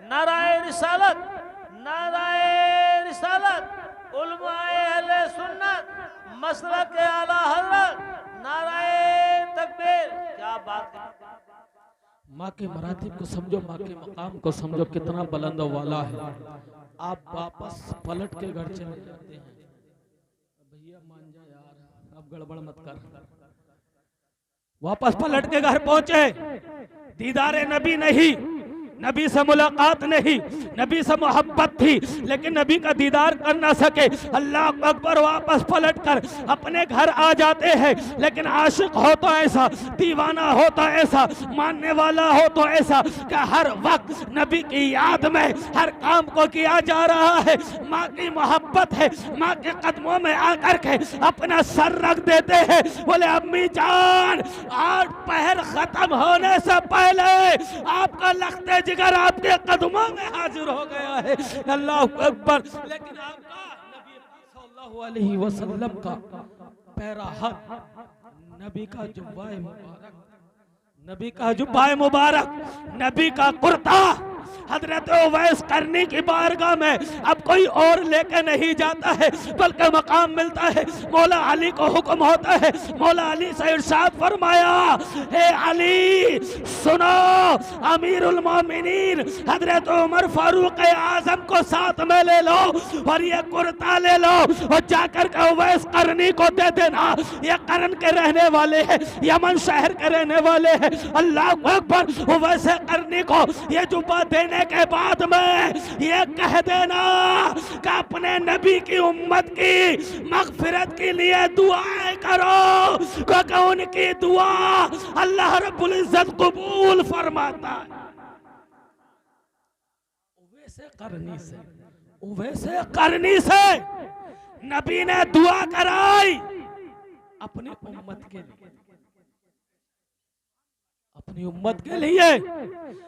नाराए रिसालत, नाराए रिसालत, उलमाए अहले सुन्नत, मसलक आला हज़रत, नाराए तकबीर। क्या बात है। माँ के मरातिब को समझो, माँ के मकाम को समझो, कितना बुलंद वाला है। आप वापस पलट के घर चले जाते हैं। भैया मान जा यार, अब गड़बड़ मत कर। वापस पलट के घर पहुंचे, दीदारे नबी नहीं, नबी से मुलाकात नहीं, नबी से मोहब्बत थी, लेकिन नबी का दीदार कर ना सके। अल्लाह अकबर, वापस पलट कर अपने घर आ जाते हैं। लेकिन आशिक हो तो ऐसा, दीवाना हो तो ऐसा, मानने वाला हो तो ऐसा कि हर वक्त नबी की याद में हर काम को किया जा रहा है। माँ की मोहब्बत है, माँ के कदमों में आकर के अपना सर रख देते हैं। बोले अम्मी जान, आज पहर खत्म होने से पहले आपका लखते जिगर आपके कदमों में हाजिर हो गया है। अल्लाह अकबर। लेकिन आपका नबी सल्लल्लाहु अलैहि वसल्लम का पैरा हाथ, नबी का जुब्बाए मुबारक, नबी का जुब्बाए मुबारक, नबी का कुर्ता हजरत उवैस करनी की बारगाह में अब कोई और लेके नहीं जाता है, बल्कि मकाम मिलता है। मौला अली को हुक्म होता है, मौला अली से इरशाद फरमाया, हे अली सुनो, अमीरुल मोमिनीन हजरत उमर फारूक आजम को साथ में ले लो और ये कुर्ता ले लो और जाकर के उवैस करनी को दे देना। ये करन के रहने वाले हैं, यमन शहर के रहने वाले हैं। अल्लाह अकबर। उवैस करनी को ये जुब्बा देने के बाद में ये कह देना कि अपने नबी की उम्मत की मगफिरत के लिए दुआएं करो, क्योंकि उनकी दुआ अल्लाह रब्बुल इज्जत कबूल फरमाता है। उवैसे करनी से नबी ने दुआ कराई अपनी उम्मत के लिए, अपनी उम्मत के लिए,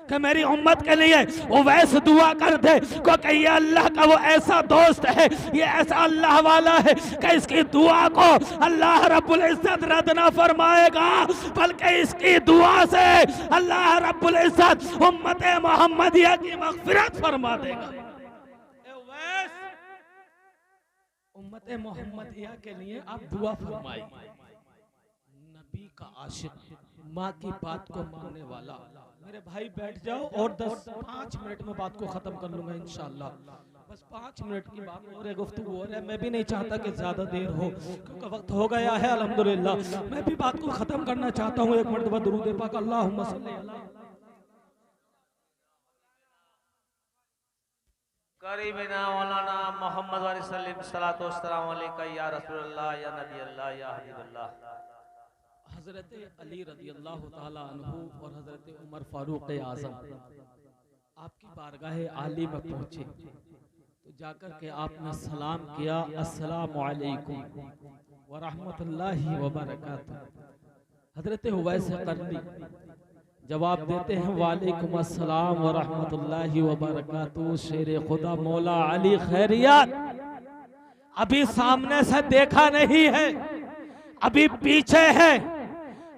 कि मेरी उम्मत के लिए उवैस दुआ कर दे, क्योंकि ये अल्लाह का वो ऐसा दोस्त है, ये ऐसा अल्लाह वाला है कि इसकी दुआ को अल्लाह रब्बुल इज्जत रद्द ना फरमाएगा, बल्कि इसकी दुआ से अल्लाह रब्बुल इज्जत उम्मत मोहम्मदिया की मगफिरत फरमा देगा। उम्मत मोहम्मदिया के लिए आप दुआ फरमाइए। नबी का आशिक, माँ की बात को मानने वाला। मेरे भाई बैठ जाओ और 5 मिनट में बात को खत्म कर लूंगा इंशाअल्लाह। बस 5 मिनट की बात हो रही, गुफ्तगू हो रही है। मैं भी नहीं चाहता कि ज्यादा देर हो, क्योंकि वक्त हो गया है अल्हम्दुलिल्लाह। मैं भी बात को खत्म करना चाहता हूँ। एक मरतबा दुरूद पाक अल्लाहुम्मा सल्ली अला करीबिना मौलाना मोहम्मद वाली सल्लल्लाहु अलैहि या रसूलल्लाह या नबी अल्लाह या हबीबल्लाह। हजरत अली रज़ी अल्लाह ताला अन्हु और हजरत उमर फारूक आज़म आपकी बारगाह आली में पहुंचे तो जाकर के आपने सलाम किया, अस्सलामु अलैकुम व रहमतुल्लाहि व बरकातुहू। हजरत उवैस करनी जवाब देते हैं, वालेकुम अस्सलाम व रहमतुल्लाहि व बरकातुहू। शेर खुदा मौला अली खैरियत अभी सामने से देखा नहीं है, अभी पीछे है,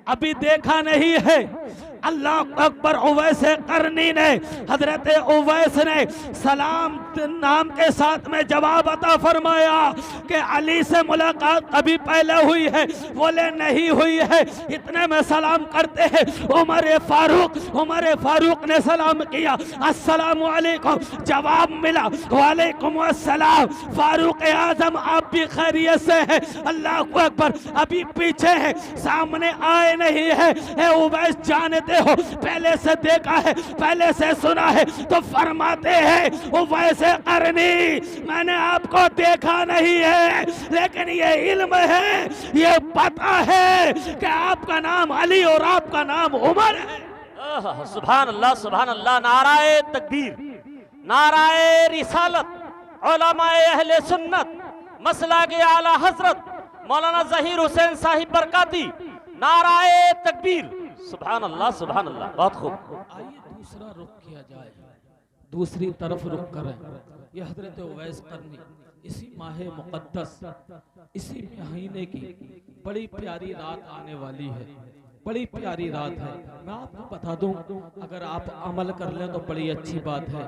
अभी देखा नहीं है। अल्लाह अकबर। उवैस करनी ने, हजरत उवैस ने सलाम नाम के साथ में जवाब अता फरमाया कि अली से मुलाकात अभी पहले हुई है? बोले नहीं हुई है। इतने में सलाम करते हैं उमर फारूक ने सलाम किया, अस्सलामु अलैकुम। जवाब मिला वालेकुम अस्सलाम। फारूक आजम आप भी खैरियत से हैं? अल्लाह अकबर। अभी पीछे है, सामने आए नहीं है। उवैस जानते हो, पहले से देखा है, पहले से सुना है, तो फरमाते हैं उवैस करनी मैंने आपको देखा नहीं है, लेकिन ये इल्म है, ये पता है कि आपका नाम अली और आपका नाम उमर है। सुभान अल्लाह। नाराए तकबीर, नाराए रिसालत, उलमाए अहले सुन्नत, मसला के आला हजरत मौलाना ज़हीर हुसैन साहिब बरकाती, नाराए तकबीर। सुभान अल्लाह। बहुत खूब। आइए दूसरा रुख किया जाए, दूसरी तरफ रुख करें। ये हजरत उवैस करनी इसी माह मुक़द्दस, इसी महीने की बड़ी प्यारी रात आने वाली है, बड़ी प्यारी रात है। मैं आपको बता दूं, अगर आप अमल कर लें तो बड़ी अच्छी बात है,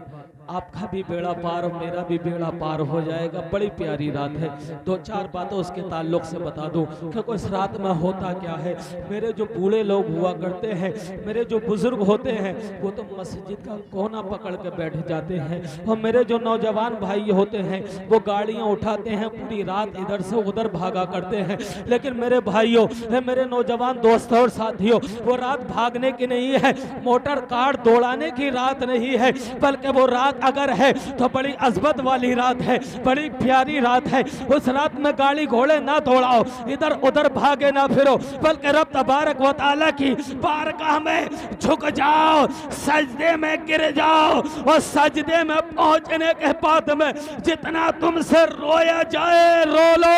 आपका भी बेड़ा पार और मेरा भी बेड़ा पार हो जाएगा। बड़ी प्यारी रात है। 2-4 बातें उसके ताल्लुक से बता दूं कि इस रात में होता क्या है। मेरे जो बूढ़े लोग हुआ करते हैं, मेरे जो बुजुर्ग होते हैं, वो तो मस्जिद का कोना पकड़ के बैठ जाते हैं, और मेरे जो नौजवान भाई होते हैं वो गाड़ियाँ उठाते हैं, पूरी रात इधर से उधर भागा करते हैं। लेकिन मेरे भाइयों, मेरे नौजवान दोस्तों और साथियों वो रात भागने की नहीं है, मोटर कार दौड़ाने की रात नहीं है, बल्कि वो रात अगर है तो बड़ी अजमत वाली रात है, बड़ी प्यारी रात है। उस रात में गाड़ी घोड़े ना दौड़ाओ, इधर उधर भागे ना फिरो, बल्कि रब तबारक व तआला की बारगाह में झुक जाओ, सजदे में गिर जाओ, और सजदे में पहुंचने के बाद में जितना तुमसे रोया जाए रो लो।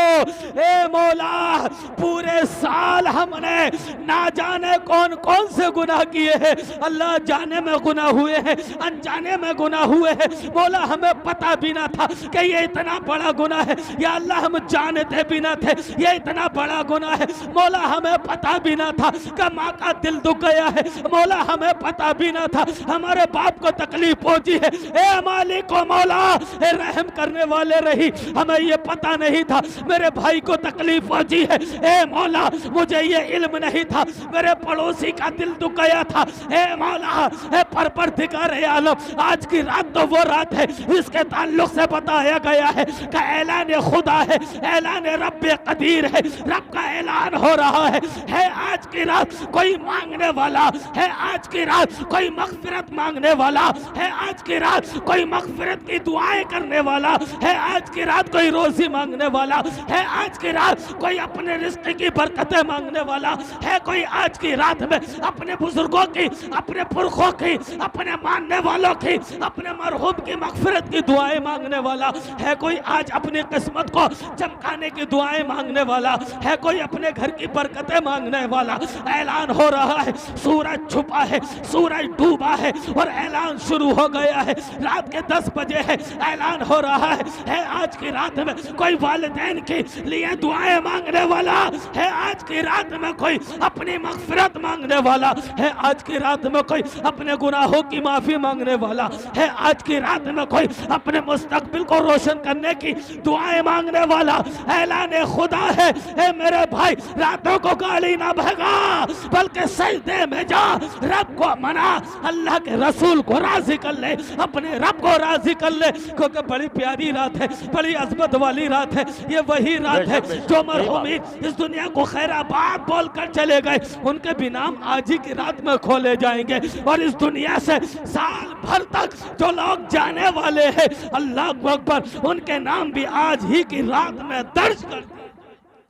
ए मौला, पूरे साल हमने ना जाने कौन कौन से गुनाह किए हैं, अल्लाह जाने में गुनाह हुए हैं, अनजाने में गुनाह हुए हैं। मौला हमें पता भी ना था कि ये इतना बड़ा गुनाह है, या अल्लाह हम जानते भी ना थे ये इतना बड़ा गुनाह है। मौला हमें पता भी ना था कि माँ का दिल दुख गया है, मौला हमें पता भी ना था हमारे बाप को तकलीफ पहुंची है। ए मालिक ओ मौला, ए रहम करने वाले रही, हमें ये पता नहीं था मेरे भाई को तकलीफ पहुंची है। ए मौला, मुझे ये इल्म नहीं था मेरे पड़ोसी का दिल दुख गया था। ए मौला, ए परवरदिगार ए आलम, आज की रात तो वो रात है इसके ताल्लुक से बताया गया है कि ऐलान खुदा है, ऐलान रब कदीर है, रब का ऐलान हो रहा है आज की रात कोई मांगने वाला है, आज की रात कोई मगफिरत मांगने वाला है, आज की रात कोई मगफिरत की दुआएं करने वाला है, आज की रात कोई रोजी मांगने वाला है, आज की रात कोई अपने रिस्क की बरकतें मांगने वाला है, कोई आज की रात में अपने बुजुर्गों की, अपने पुरखों की, अपने मानने वालों की, अपने मरहूम की मगफिरत की दुआएं मांगने वाला है, कोई आज अपनी किस्मत को चमकाने की दुआएं मांगने वाला है, कोई अपने घर की बरकतें मांगने वाला। ऐलान हो रहा है, सूरज छुपा है, सूरज डूबा है और ऐलान शुरू हो गया है। रात के 10 बजे है, ऐलान हो रहा है आज की रात में कोई वालिदैन के लिए दुआएं मांगने वाला है, आज की रात में कोई अपनी मगफिरत मांगने वाला है, आज की रात में कोई अपने गुनाहों की माफी मांगने वाला है, आज की रात में कोई अपने मुस्तकबिल को रोशन करने की दुआएं मांगने वाला। ऐलान खुदा है, ए मेरे भाई, रातों को गाली ना भगा, बल्कि सजदे में जा, रब को मना, अल्लाह के रसूल को राजी कर ले, अपने रब को राजी कर ले, क्योंकि बड़ी प्यारी रात है, बड़ी अजमत वाली रात है। ये वही रात है जो मरहूमीन इस दुनिया को खैराबाद बोल कर चले गए, उनके भी नाम आज ही की रात में खोले जाएंगे, और इस दुनिया से साल भर तक जो लोग जाने वाले हैं, अल्लाह अकबर, उनके नाम भी आज ही की रात में दर्ज कर दिए।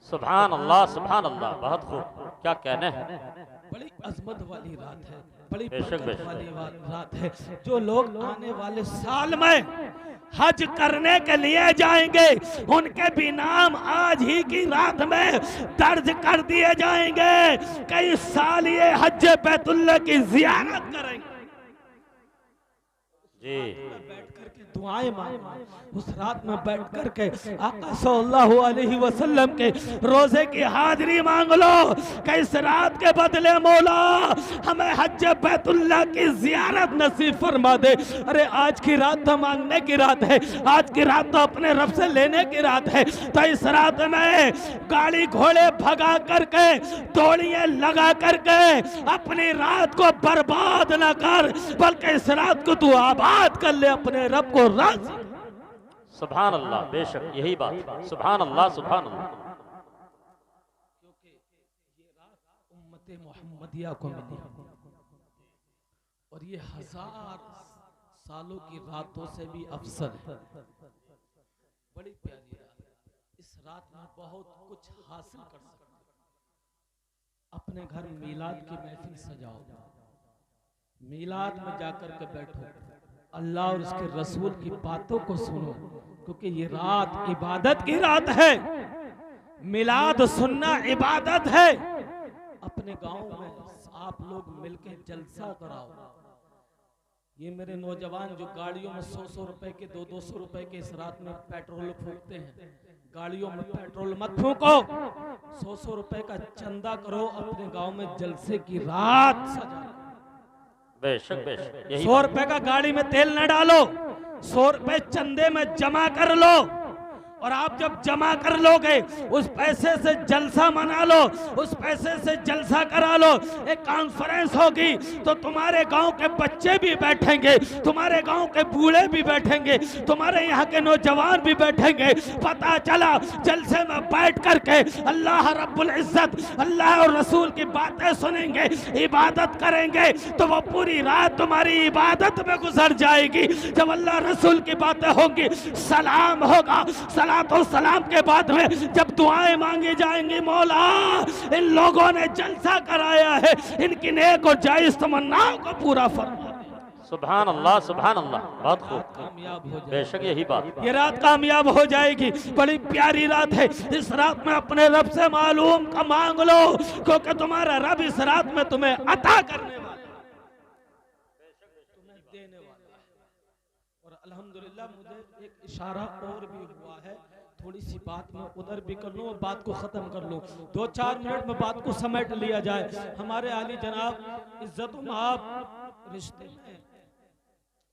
सुभान अल्लाह, सुभान अल्लाह, बहुत खूब, क्या कहने हैं। बड़ी अजमत वाली रात है, बड़ी बेशक बरकत वाली रात है। जो लोग आने वाले साल में हज करने के लिए जाएंगे, उनके भी नाम आज ही की रात में दर्ज कर दिए जाएंगे। कई साल ये हज बैतुल्लाह की जियारत करेंगे जी, बैठ करके दुआएं मांगे, उस रात में बैठ करके आका सल्लल्लाहु अलैहि वसल्लम के रोजे की हाजिरी मांग लो कि इस रात के बदले मौला हमें हज बैतुल्लाह की जियारत नसीब फरमा दे। अरे आज की रात तो मांगने की रात है, आज की रात तो अपने रब से लेने की रात है, तो इस रात में गाड़ी घोड़े भगा करके, तोड़ियां लगा करके अपनी रात को बर्बाद न कर, बल्कि इस रात को तू आबाद कर ले, अपने रब को राजी। सुभान अल्लाह, बेशक यही बात, सुभान अल्लाह, सुभान अल्लाह। क्योंकि ये रात उम्मते मोहम्मदिया को मिली और ये 1000 सालों की रातों से भी अफसल है। बड़ी प्यारी रात, इस रात में बहुत कुछ हासिल कर सकते हो। अपने घर मीलाद की महफिल सजाओ, मीलाद में जाकर के बैठो, अल्लाह और उसके रसूल की बातों को सुनो, क्योंकि ये रात इबादत की रात है। मिलाद सुनना इबादत है। अपने गांव में आप लोग मिलके जलसा कराओ। ये मेरे नौजवान जो गाड़ियों में 100-100 रुपए के 200-200 रुपए के इस रात में पेट्रोल फूकते हैं, गाड़ियों में पेट्रोल मत फूको, 100-100 रुपए का चंदा करो, अपने गांव में जलसे की रात सजा। बेशक बेशक, 100 रुपए का गाड़ी में तेल न डालो, 100 रुपए चंदे में जमा कर लो, और आप जब जमा कर लोगे उस पैसे से जलसा मना लो, उस पैसे से जलसा करा लो, एक कॉन्फ्रेंस होगी तो तुम्हारे गांव के बच्चे भी बैठेंगे, तुम्हारे गांव के बूढ़े भी बैठेंगे, तुम्हारे यहाँ के नौजवान भी बैठेंगे। पता चला जलसे में बैठ करके अल्लाह रब्बुल इज्जत, अल्लाह और रसूल की बातें सुनेंगे, इबादत करेंगे, तो वो पूरी रात तुम्हारी इबादत में गुजर जाएगी। जब अल्लाह रसूल की बातें होंगी, सलाम होगा, तो सलाम के बाद में जब दुआएं मांगी जाएंगी, मौला इन लोगों ने जलसा कराया है, इनकी नेक और जायज तमन्नाओं को पूरा फरमा। सुभान अल्लाह, सुभान अल्लाह, बहुत खूब, कामयाब हो जाए, बेशक यही बात। ये रात कामयाब हो जाएगी। बड़ी प्यारी रात है। इस रात में अपने रब से मालूम का मांग लो, क्योंकि तुम्हारा रब इस रात में तुम्हें अता करने वाला, तुम्हें देने वाला है। और अल्हम्दुलिल्लाह मुझे एक इशारा और भी हुआ है, थोड़ी सी बात मैं उधर भी कर लूँ और बात को ख़त्म कर लूँ। 2-4 मिनट में बात को समेट लिया जाए। हमारे आली जनाब इज्जत माब रिश्ते में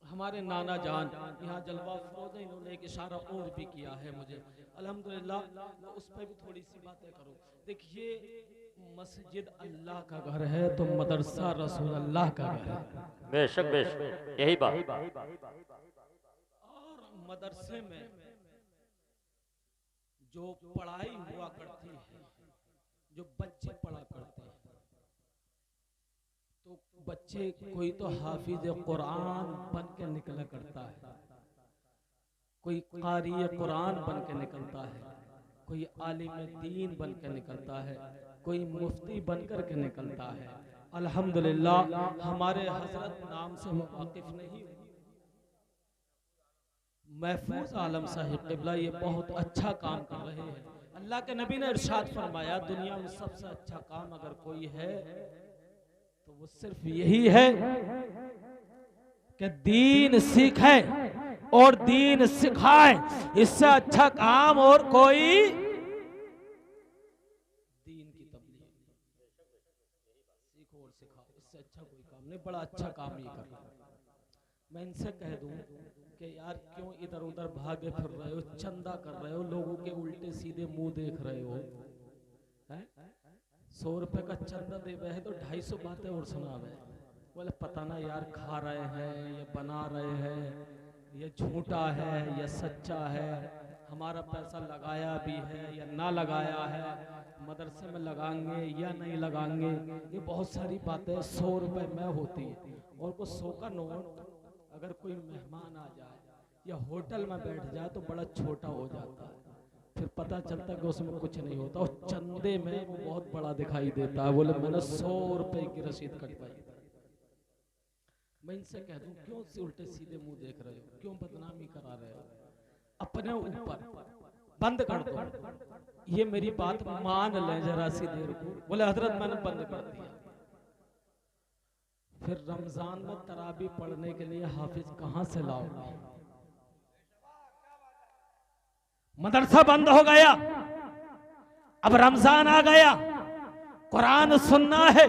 हमारे नाना जान यहाँ जलवा फरोज, इन्होंने एक इशारा और भी किया है मुझे, अल्हम्दुलिल्लाह मैं उस पर भी थोड़ी सी बातें करूँ। देखिए, मस्जिद अल्लाह का घर है तो मदरसा रसूल अल्लाह का घर है। बेशक बेशक यही बात। और मदरसे में जो पढ़ाई हुआ करती है, जो बच्चे पढ़ा करते हैं, तो बच्चे कोई तो हाफिज कुरान बन के निकला करता है, कोई कारी कुरान बन के निकलता है, कोई आलिम दीन बन के निकलता है, कोई मुफ्ती बन कर के निकलता है। अल्हम्दुलिल्लाह हमारे हजरत नाम से वो वाकिफ नहीं, महफूज आलम साहिब क़िबला ये बहुत अच्छा काम कर रहे हैं। अल्लाह के नबी ने इरशाद फरमाया, दुनिया में सबसे अच्छा काम अगर कोई है तो वो सिर्फ यही है कि दीन सीखे और दीन सिखाए। इससे अच्छा काम और कोई, दीन की तबलीग सीखो और सिखाओ, इससे अच्छा कोई काम नहीं। बड़ा अच्छा काम ये कर रहा है। मैं इनसे कह दूं कि यार क्यों इधर उधर भागे फिर रहे हो, चंदा कर रहे हो, लोगों के उल्टे सीधे मुंह देख रहे हो, हैं? 100 रुपए का चंदा दे रहे तो 250 बातें और सुना रहे। बोले पता ना यार, खा रहे हैं, ये बना रहे हैं, ये झूठा है, ये सच्चा है, हमारा पैसा लगाया भी है या ना लगाया है, मदरसे में लगाएंगे या नहीं लगाएंगे, ये बहुत सारी बातें 100 रुपए में होती है। और को 100 का नोट अगर कोई मेहमान आ जाए या होटल में बैठ जाए तो बड़ा छोटा हो जाता है, फिर पता चलता है कि उसमें कुछ नहीं होता, और चंदे में वो बहुत बड़ा दिखाई देता है। बोले मैंने 100 रुपए की रसीद कटवाई। मैं इनसे कह दूं, क्यों से उल्टे सीधे मुंह देख रहे हो, क्यों बदनामी करा रहे हो, अपने ऊपर बंद कर दो। ये मेरी बात मान लें जरा सी देर को। बोले हजरत मैंने बंद कर दिया। फिर रमजान में तराबी पढ़ने के लिए हाफिज कहां से लाओगे? मदरसा बंद हो गया, अब रमजान आ गया, कुरान सुनना है,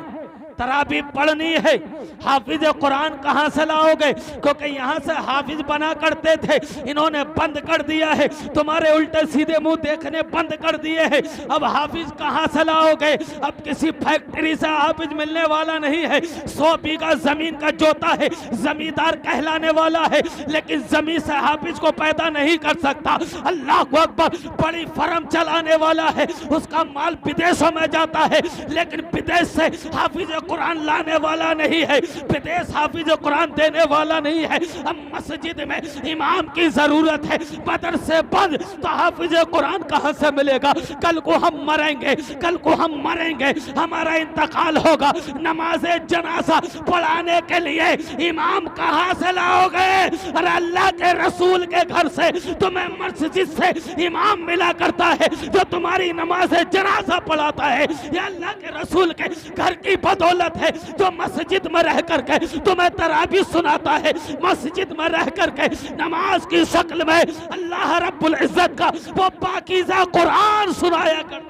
तराबी पढ़नी है, हाफिज कुरान कहां से लाओगे? क्योंकि यहां से हाफिज बना करते थे, इन्होंने बंद कर दिया है, तुम्हारे उल्टे सीधे मुंह देखने बंद कर दिए हैं। अब हाफिज कहां से लाओगे? अब किसी फैक्ट्री से हाफिज मिलने वाला नहीं है। 100 बीघा जमीन का जोता है, जमींदार कहलाने वाला है, लेकिन जमीन से हाफिज को पैदा नहीं कर सकता। अल्लाह को अकबर, बड़ी फर्म चलाने वाला है, उसका माल विदेशों में जाता है, लेकिन विदेश से हाफिज कुरान लाने वाला नहीं है, विदेश हाफिज कुरान देने वाला नहीं है। अब मस्जिद में इमाम की जरूरत है, मदरसे बंद तो हाफिज कुरान कहां से मिलेगा? कल को हम मरेंगे, कल को हम मरेंगे, हमारा इंतकाल होगा, नमाज जनाजा पढ़ाने के लिए इमाम कहां से लाओगे? अरे अल्लाह के रसूल के घर से तुम्हें मस्जिद से इमाम मिला करता है जो तुम्हारी नमाज जनाजा पढ़ाता है। ये अल्लाह के रसूल के घर की बदौलत है जो मस्जिद में रह करके तुम्हें तराबी सुनाता है, मस्जिद में रह करके नमाज की शक्ल में अल्लाह रब्बुल इज्जत का वो पाकीज़ा कुरान सुनाया कर।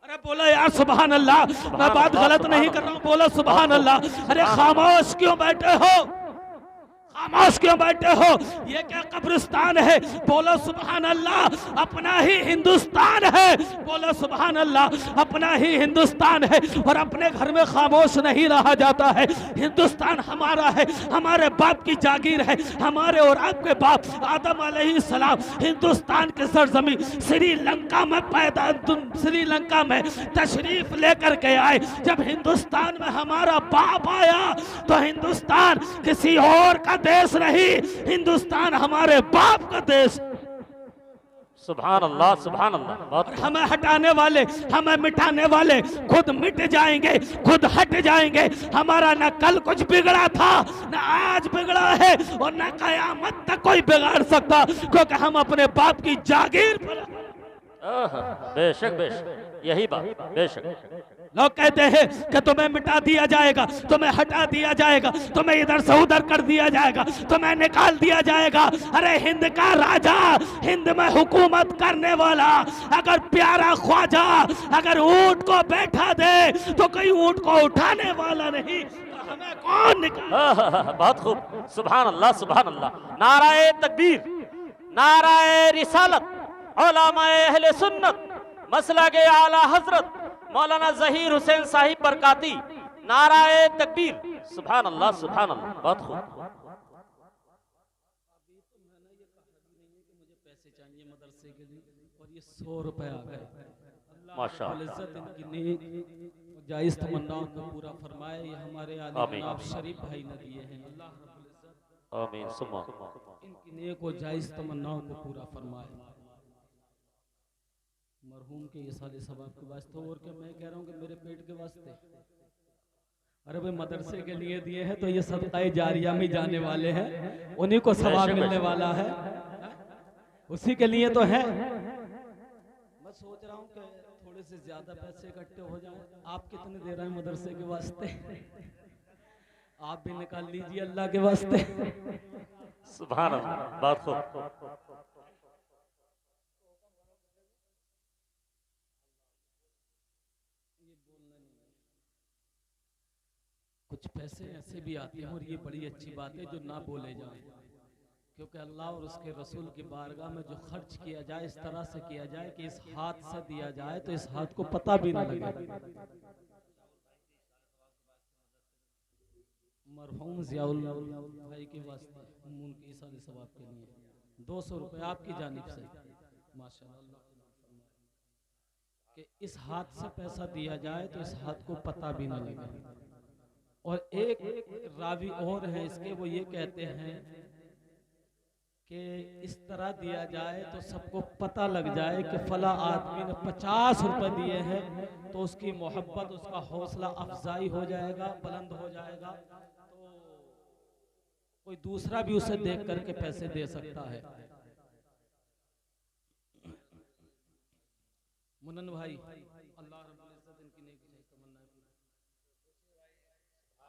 अरे बोलो यार सुभान अल्लाह, मैं बात गलत नहीं कर रहा हूँ, बोलो सुभान अल्लाह। अरे खामोश क्यों बैठे हो? खामोश क्यों बैठे हो? ये क्या कब्रिस्तान है? बोलो सुभान अल्लाह। अपना ही हिंदुस्तान है, बोलो सुभान अल्लाह। अपना ही हिंदुस्तान है और अपने घर में खामोश नहीं रहा जाता है। हिंदुस्तान हमारा है, हमारे बाप की जागीर है। हमारे और आपके बाप आदम अलैहिस्सलाम हिंदुस्तान के सरजमी श्रीलंका में श्रीलंका में तशरीफ लेकर के आए। जब हिंदुस्तान में हमारा बाप आया तो हिंदुस्तान किसी और का देश नहीं, हिंदुस्तान हमारे बाप का देश। सुभान अल्लाह, सुभान अल्लाह। बहुत हमें हटाने वाले, हमें मिटाने वाले खुद मिट जाएंगे, खुद हट जाएंगे। हमारा न कल कुछ बिगड़ा था, न आज बिगड़ा है और न कयामत तक कोई बिगाड़ सकता, क्योंकि हम अपने बाप की जागीर पर। बेशक बेशक, यही बात, बेशक। लोग कहते हैं कि तुम्हें मिटा दिया जाएगा, तुम्हें हटा दिया जाएगा, तुम्हें इधर से उधर कर दिया जाएगा, तुम्हें निकाल दिया जाएगा। अरे हिंद का राजा, हिंद में हुकूमत करने वाला, अगर प्यारा ख्वाजा अगर ऊंट को बैठा दे तो कोई ऊंट को उठाने वाला नहीं। हमें कौन निकाल? बहुत खूब, सुभान अल्लाह, सुभान अल्लाह। नाराए तकबीर, नाराए रिसालत, उलमाए अहले सुन्नत, मसलके आला हजरत मौलाना जहीर हुसैन साहिब बरकाती, नाराए तकबीर। सुभान अल्लाह, सुभान अल्लाह। बहुत खूब। मुझे पैसे चाहिए मदरसे के लिए और ये 100 रुपए आ गए। माशाअल्लाह, इनकी जायज तमन्नाओं को पूरा फरमाए। ये हमारे आले जनाब शरीफ भाई ने दिए हैं, अल्लाह आमीन सुमा। इनकी नेक और जायज तमन्नाओं को पूरा फरमाए। मरहूम के ये साले सवाब के वास्ते, और क्या मैं कह रहा हूँ कि मेरे पेट के वास्ते। अरे भाई मदरसे के लिए दिए हैं तो ये सदक़ाए जारिया में जाने वाले हैं, उन्हीं को सवाब मिलने वाला है, उसी के लिए तो है। मैं सोच रहा हूँ कि थोड़े से ज्यादा पैसे इकट्ठे हो जाए। आप कितने दे रहे हैं मदरसे के वास्ते? आप भी निकाल लीजिए अल्लाह के वास्ते। सुभान अल्लाह, बहुत खूब। कुछ पैसे ऐसे भी आते हैं और ये बड़ी अच्छी बात है जो ना बोले जाए, क्योंकि अल्लाह और उसके रसूल की बारगाह में जो खर्च किया जाए इस तरह से किया जाए कि इस हाथ से दिया जाए तो इस हाथ को पता भी ना लगे। मरहूम जियाउल भाई के वास्ते उनके इसाले सवाब के लिए 200 रुपए आपकी जानिब से माशाअल्लाह, कि इस हाथ से पैसा दिया जाए तो इस हाथ को पता भी ना लगे। और एक रावी और है इसके, वो ये कहते हैं कि इस तरह दिया जाए तो सबको पता लग जाए कि फला आदमी ने 50 रुपए दिए हैं, तो उसकी मोहब्बत, उसका हौसला अफजाई हो जाएगा, बुलंद हो जाएगा, तो कोई दूसरा भी उसे देख करके पैसे दे सकता है। मुनन भाई, अल्लाह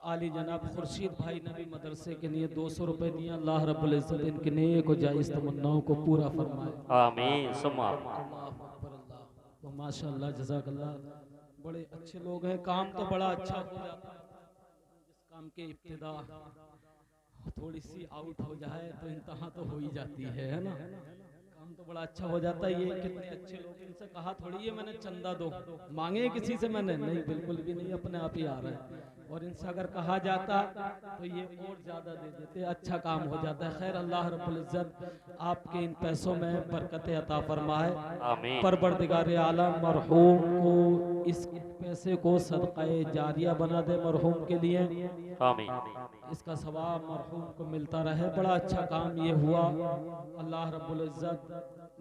आली जनाब खुर्शीद भाई ने भी मदरसे के लिए 200 रुपए दिए। अल्लाह रब्बुल इज्जत इनके नेक और जायज तमन्नाओं को पूरा फरमाए, आमीन सुम्मा। माशाअल्लाह, जज़ाकल्लाह। बड़े अच्छे लोग हैं, काम तो बड़ा अच्छा हो जाता है। जिस काम के इब्तिदा थोड़ी सी आउट हो जाए तो इंतहा तो हो ही जाती है ना। काम तो बड़ा अच्छा हो जाता है। ये कितने अच्छे लोग, इनसे कहा थोड़ी ये मैंने चंदा दो, मांगे किसी से मैंने, नहीं बिल्कुल भी नहीं, अपने आप ही आ रहा है। और इनसे अगर कहा जाता तो ये और ज्यादा दे देते, अच्छा काम हो जाता है। खैर, अल्लाह रब्बुल इज्जत आपके इन पैसों में बरकत अता फरमाए, आमीन। परवरदिगार आलम मरहूम को इस पैसे को सदक़ाए जारिया बना दे मरहूम के लिए, आमीन। इसका सवाब मरहूम को मिलता रहे। बड़ा अच्छा काम ये हुआ। अल्लाह रब्बुल इज्जत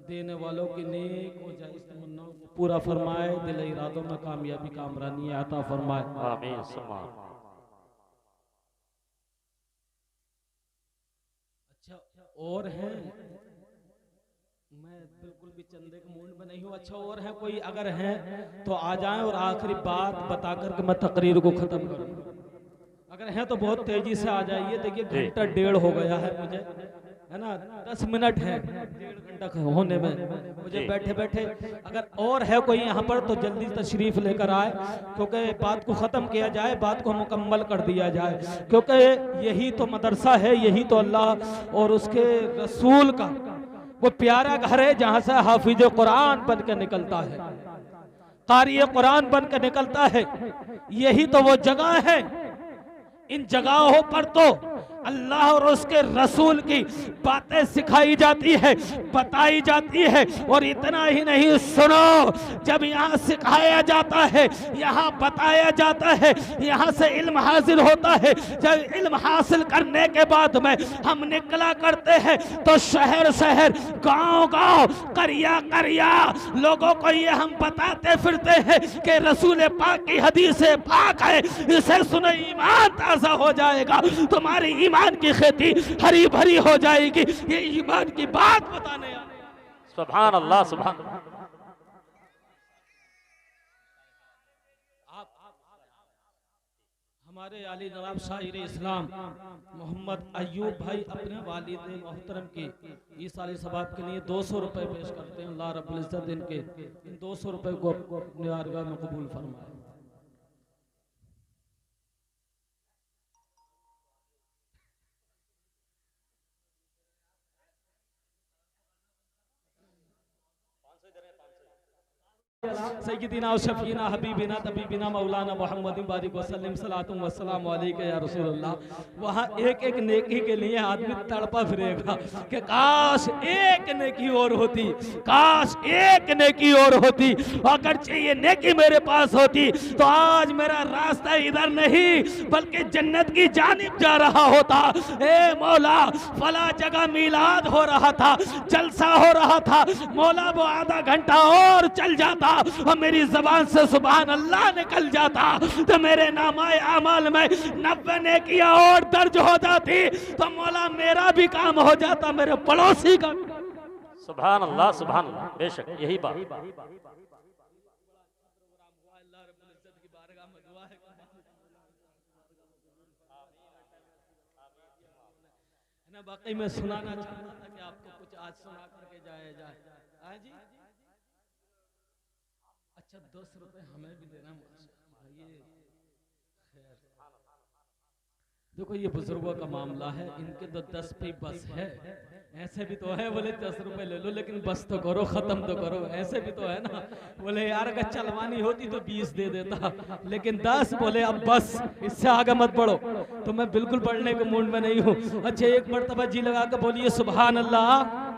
देने वालों की नेक और जायज़ तमन्नाओं को पूरा फरमाए, दिल इरादों में कामयाबी कामरानी अता फरमाए, आमीन सुम्मा। अच्छा, और हैं, मैं बिल्कुल भी चंदे के मूड में नहीं हूँ। अच्छा, और हैं कोई? अगर हैं तो आ जाएं और आखिरी बात बता कर के मैं तकरीर को ख़त्म करूँ। अगर हैं तो बहुत तेजी से आ जाइए। देखिए 1.5 घंटा हो गया है मुझे, है ना 10 मिनट है, 1.5 घंटा होने में मुझे बैठे बैठे। अगर और है कोई यहाँ पर तो जल्दी तशरीफ लेकर आए, क्योंकि बात को ख़त्म किया जाए, बात को मुकम्मल कर दिया जाए, क्योंकि यही तो मदरसा है, यही तो अल्लाह और उसके रसूल का वो प्यारा घर है जहाँ से हाफिज कुरान बन के निकलता है, कारी कुरान बन के निकलता है। यही तो वो जगह है। इन जगहों पर तो अल्लाह और उसके रसूल की बातें सिखाई जाती है, बताई जाती है। और इतना ही नहीं, सुनो, जब यहाँ सिखाया जाता है, यहाँ बताया जाता है, यहाँ से इल्म हासिल होता है। जब इल्म हासिल करने के बाद में हम निकला करते हैं तो शहर शहर, गांव गांव, करिया करिया लोगों को ये हम बताते फिरते हैं कि रसूल पाक की हदीस पाक है, इसे सुनो ईमान ताज़ा हो जाएगा, तुम्हारी ईमान की खेती हरी भरी हो जाएगी। ये ईमान की बात बताने आए। सुभान अल्लाह, सुभान अल्लाह। हमारे आली नवाब शायर इस्लाम मोहम्मद अयूब भाई अपने वालिद मोहतरम की इस साल सबाब के लिए 200 रुपए पेश करते हैं। अल्लाह रब्बुल इज्जत इनके इन 200 रुपए को अपने बारगाह में कबूल फरमाए। सय्यदीना व शफीना हबीबिना तबीबिना मौलाना मोहम्मद बारिक वसल्लम सलातुम वस्सलाम अलैका या रसूलल्लाह। वहाँ एक एक नेकी के लिए आदमी तड़पा फिरेगा कि काश एक नेकी और होती, काश एक नेकी और होती। अगर ये नेकी मेरे पास होती तो आज मेरा रास्ता इधर नहीं बल्कि जन्नत की जानिब जा रहा होता। ए मौला, फला जगह मिलाद हो रहा था, जलसा हो रहा था, मौला वो आधा घंटा और चल जाता और मेरी जबान से सुभान अल्लाह निकल जाता तो मेरे नामाए अमाल में 90 नेकियां और दर्ज हो जाती, तो मौला मेरा भी काम हो जाता, मेरे पड़ोसी का। सुभान अल्लाह, सुभान अल्लाह, बेशक यही बात। बाकी मैं सुनाना चाहता था कि आपको कुछ आज सुना करके जाया जाए। हाँ जी, अच्छा 10 रुपए हमें भी देना। ये खैर, देखो ये बुजुर्गों का मामला है, इनके तो 10 पे बस है। ऐसे भी तो है, बोले 10 रुपए ले लो लेकिन बस तो करो, खत्म तो करो। ऐसे भी तो है ना, बोले यार अगर चलवानी होती तो 20 दे देता, लेकिन 10 बोले अब बस, इससे आगे मत बढ़ो। तो मैं बिल्कुल बढ़ने के मूड में नहीं हूँ। अच्छा एक मर्तबा जी लगा कर बोलिए सुभान अल्लाह।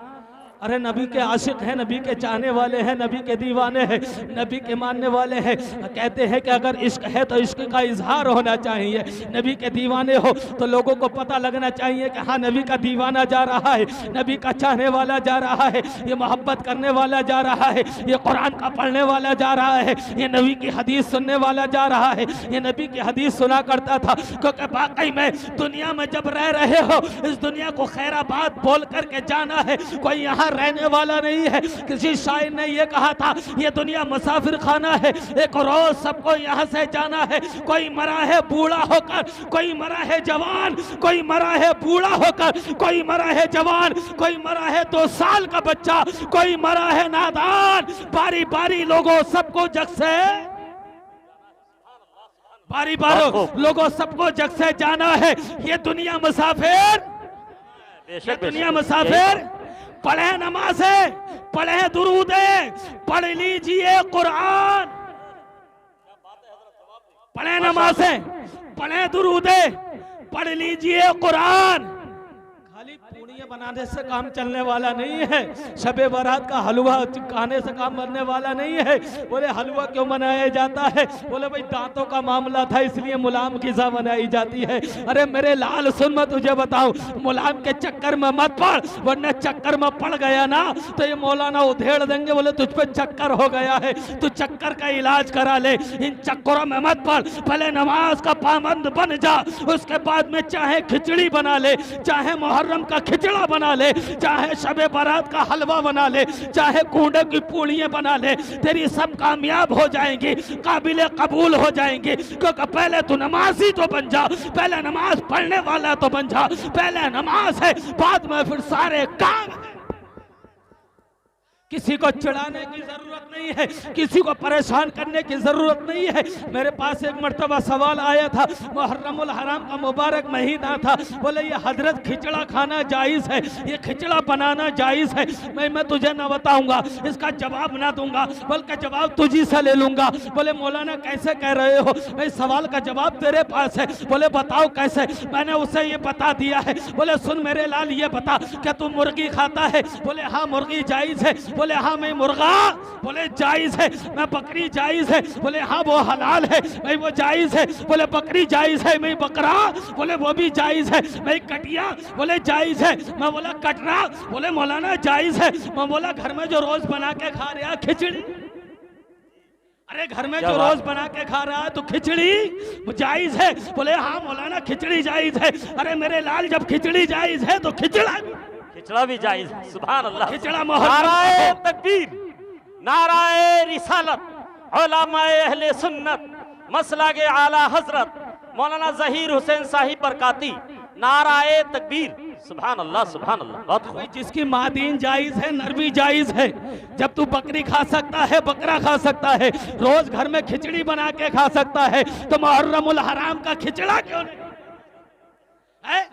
अरे नबी के आशिक हैं, नबी के चाहने वाले हैं, नबी के दीवाने हैं, नबी के मानने वाले हैं। कहते हैं कि अगर इश्क है तो इश्क का इजहार होना चाहिए। नबी के दीवाने हो तो लोगों को पता लगना चाहिए कि हाँ नबी का दीवाना जा रहा है, नबी का चाहने वाला जा रहा है, ये मोहब्बत करने वाला जा रहा है, ये कुरान का पढ़ने वाला जा रहा है, ये नबी की हदीस सुनने वाला जा रहा है। ये नबी की हदीस सुना करता था, क्योंकि वाकई में दुनिया में जब रह रहे हो, इस दुनिया को खैराबाद बोल करके जाना है। कोई यहाँ रहने वाला नहीं है। किसी शायर ने ये कहा था, ये दुनिया मुसाफिर खाना है, एक रोज सबको यहाँ से जाना है। कोई मरा है बूढ़ा होकर, कोई मरा है जवान, कोई मरा है बूढ़ा होकर, कोई मरा है जवान, कोई मरा है 2 साल का बच्चा, कोई मरा है नादान। बारी बारी लोगों सबको जग से, बारी बारी लोगों सबको जग से जाना है। ये दुनिया मुसाफिर, ये दुनिया मुसाफिर। पढ़े नमाज़े, पढ़े दुरूदे, पढ़ लीजिए कुरान। पढ़े नमाज़े, पढ़े दुरूदे, पढ़ लीजिए कुरान। खाली पूड़ियाँ बनाने से काम चलने वाला नहीं है, शबे बारात का हलवा खाने से काम बनने वाला नहीं है। बोले हलवा क्यों बनाया जाता है? बोले भाई दांतों का मामला था इसलिए मुलायम ग़िज़ा बनाई जाती है। अरे मेरे लाल सुन, मैं तुझे बताऊं, मुलायम के चक्कर में मत पड़, वरना चक्कर में पड़ गया ना तो ये मौलाना उधेड़ देंगे, बोले तुझ पे चक्कर हो गया है, तू चक्कर का इलाज करा ले। इन चक्करों में मत पड़, पहले नमाज का पाबंद बन जा, उसके बाद में चाहे खिचड़ी बना ले, चाहे मुहर्रम मुहर्रम का खिचड़ा बना ले, चाहे शबे बारात का हलवा बना ले, चाहे कूड़े की पूड़ियाँ बना ले, तेरी सब कामयाब हो जाएंगी, काबिल कबूल हो जाएंगी। क्योंकि पहले तू नमाजी तो बन जा, पहले नमाज पढ़ने वाला तो बन जा। पहले नमाज है, बाद में फिर सारे काम है। किसी को चिढ़ाने की जरूरत नहीं है, किसी को परेशान करने की जरूरत नहीं है। मेरे पास एक मर्तबा सवाल आया था, मुहर्रमुल हराम का मुबारक महीना था, बोले ये हजरत खिचड़ा खाना जायज़ है, ये खिचड़ा बनाना जायज़ है? मैं तुझे ना बताऊंगा, इसका जवाब ना दूंगा, बल्कि जवाब तुझी से ले लूंगा। बोले मौलाना कैसे कह रहे हो, मैं सवाल का जवाब तेरे पास है। बोले बताओ कैसे? मैंने उसे ये बता दिया है। बोले सुन मेरे लाल, ये बता क्या तू मुर्गी खाता है? बोले हाँ मुर्गी जायज़ है। बोले हाँ मैं मुर्गा? बोले जायज़ है। मैं बकरी जायज़ है? बोले हाँ वो हलाल है। मैं वो जायज़ है? बोले बकरी जायज़ है। मैं बकरा? बोले वो भी जायज़ है। मैं कटिया? बोले जायज़ है। मैं बोला कटरा? बोले मौलाना जायज़ है। मैं बोला घर में जो रोज बना के खा रहा खिचड़ी, अरे घर में जो रोज बना के खा रहा है तो खिचड़ी जायज़ है? बोले हाँ मौलाना खिचड़ी जायज़ है। अरे मेरे लाल जब खिचड़ी जायज़ है तो खिचड़ा भी जायज़ है। सुभान अल्लाह। खिचड़ा नाराए तकबीर, नाराए रिसालत, उलमाए अहले सुन्नत, मसलक आला हजरत मौलाना ज़हीर हुसैन साहिब बरकाती, नाराए तकबीर। सुभान अल्लाह, सुभान अल्लाह। बहुत खूब। जिसकी मादीन जायज़ है, नर भी जायज़ है। जब तू बकरी खा सकता है, बकरा खा सकता है, रोज घर में खिचड़ी बना के खा सकता है, तो मुहर्रमुल हराम का खिचड़ा क्यों नहीं है?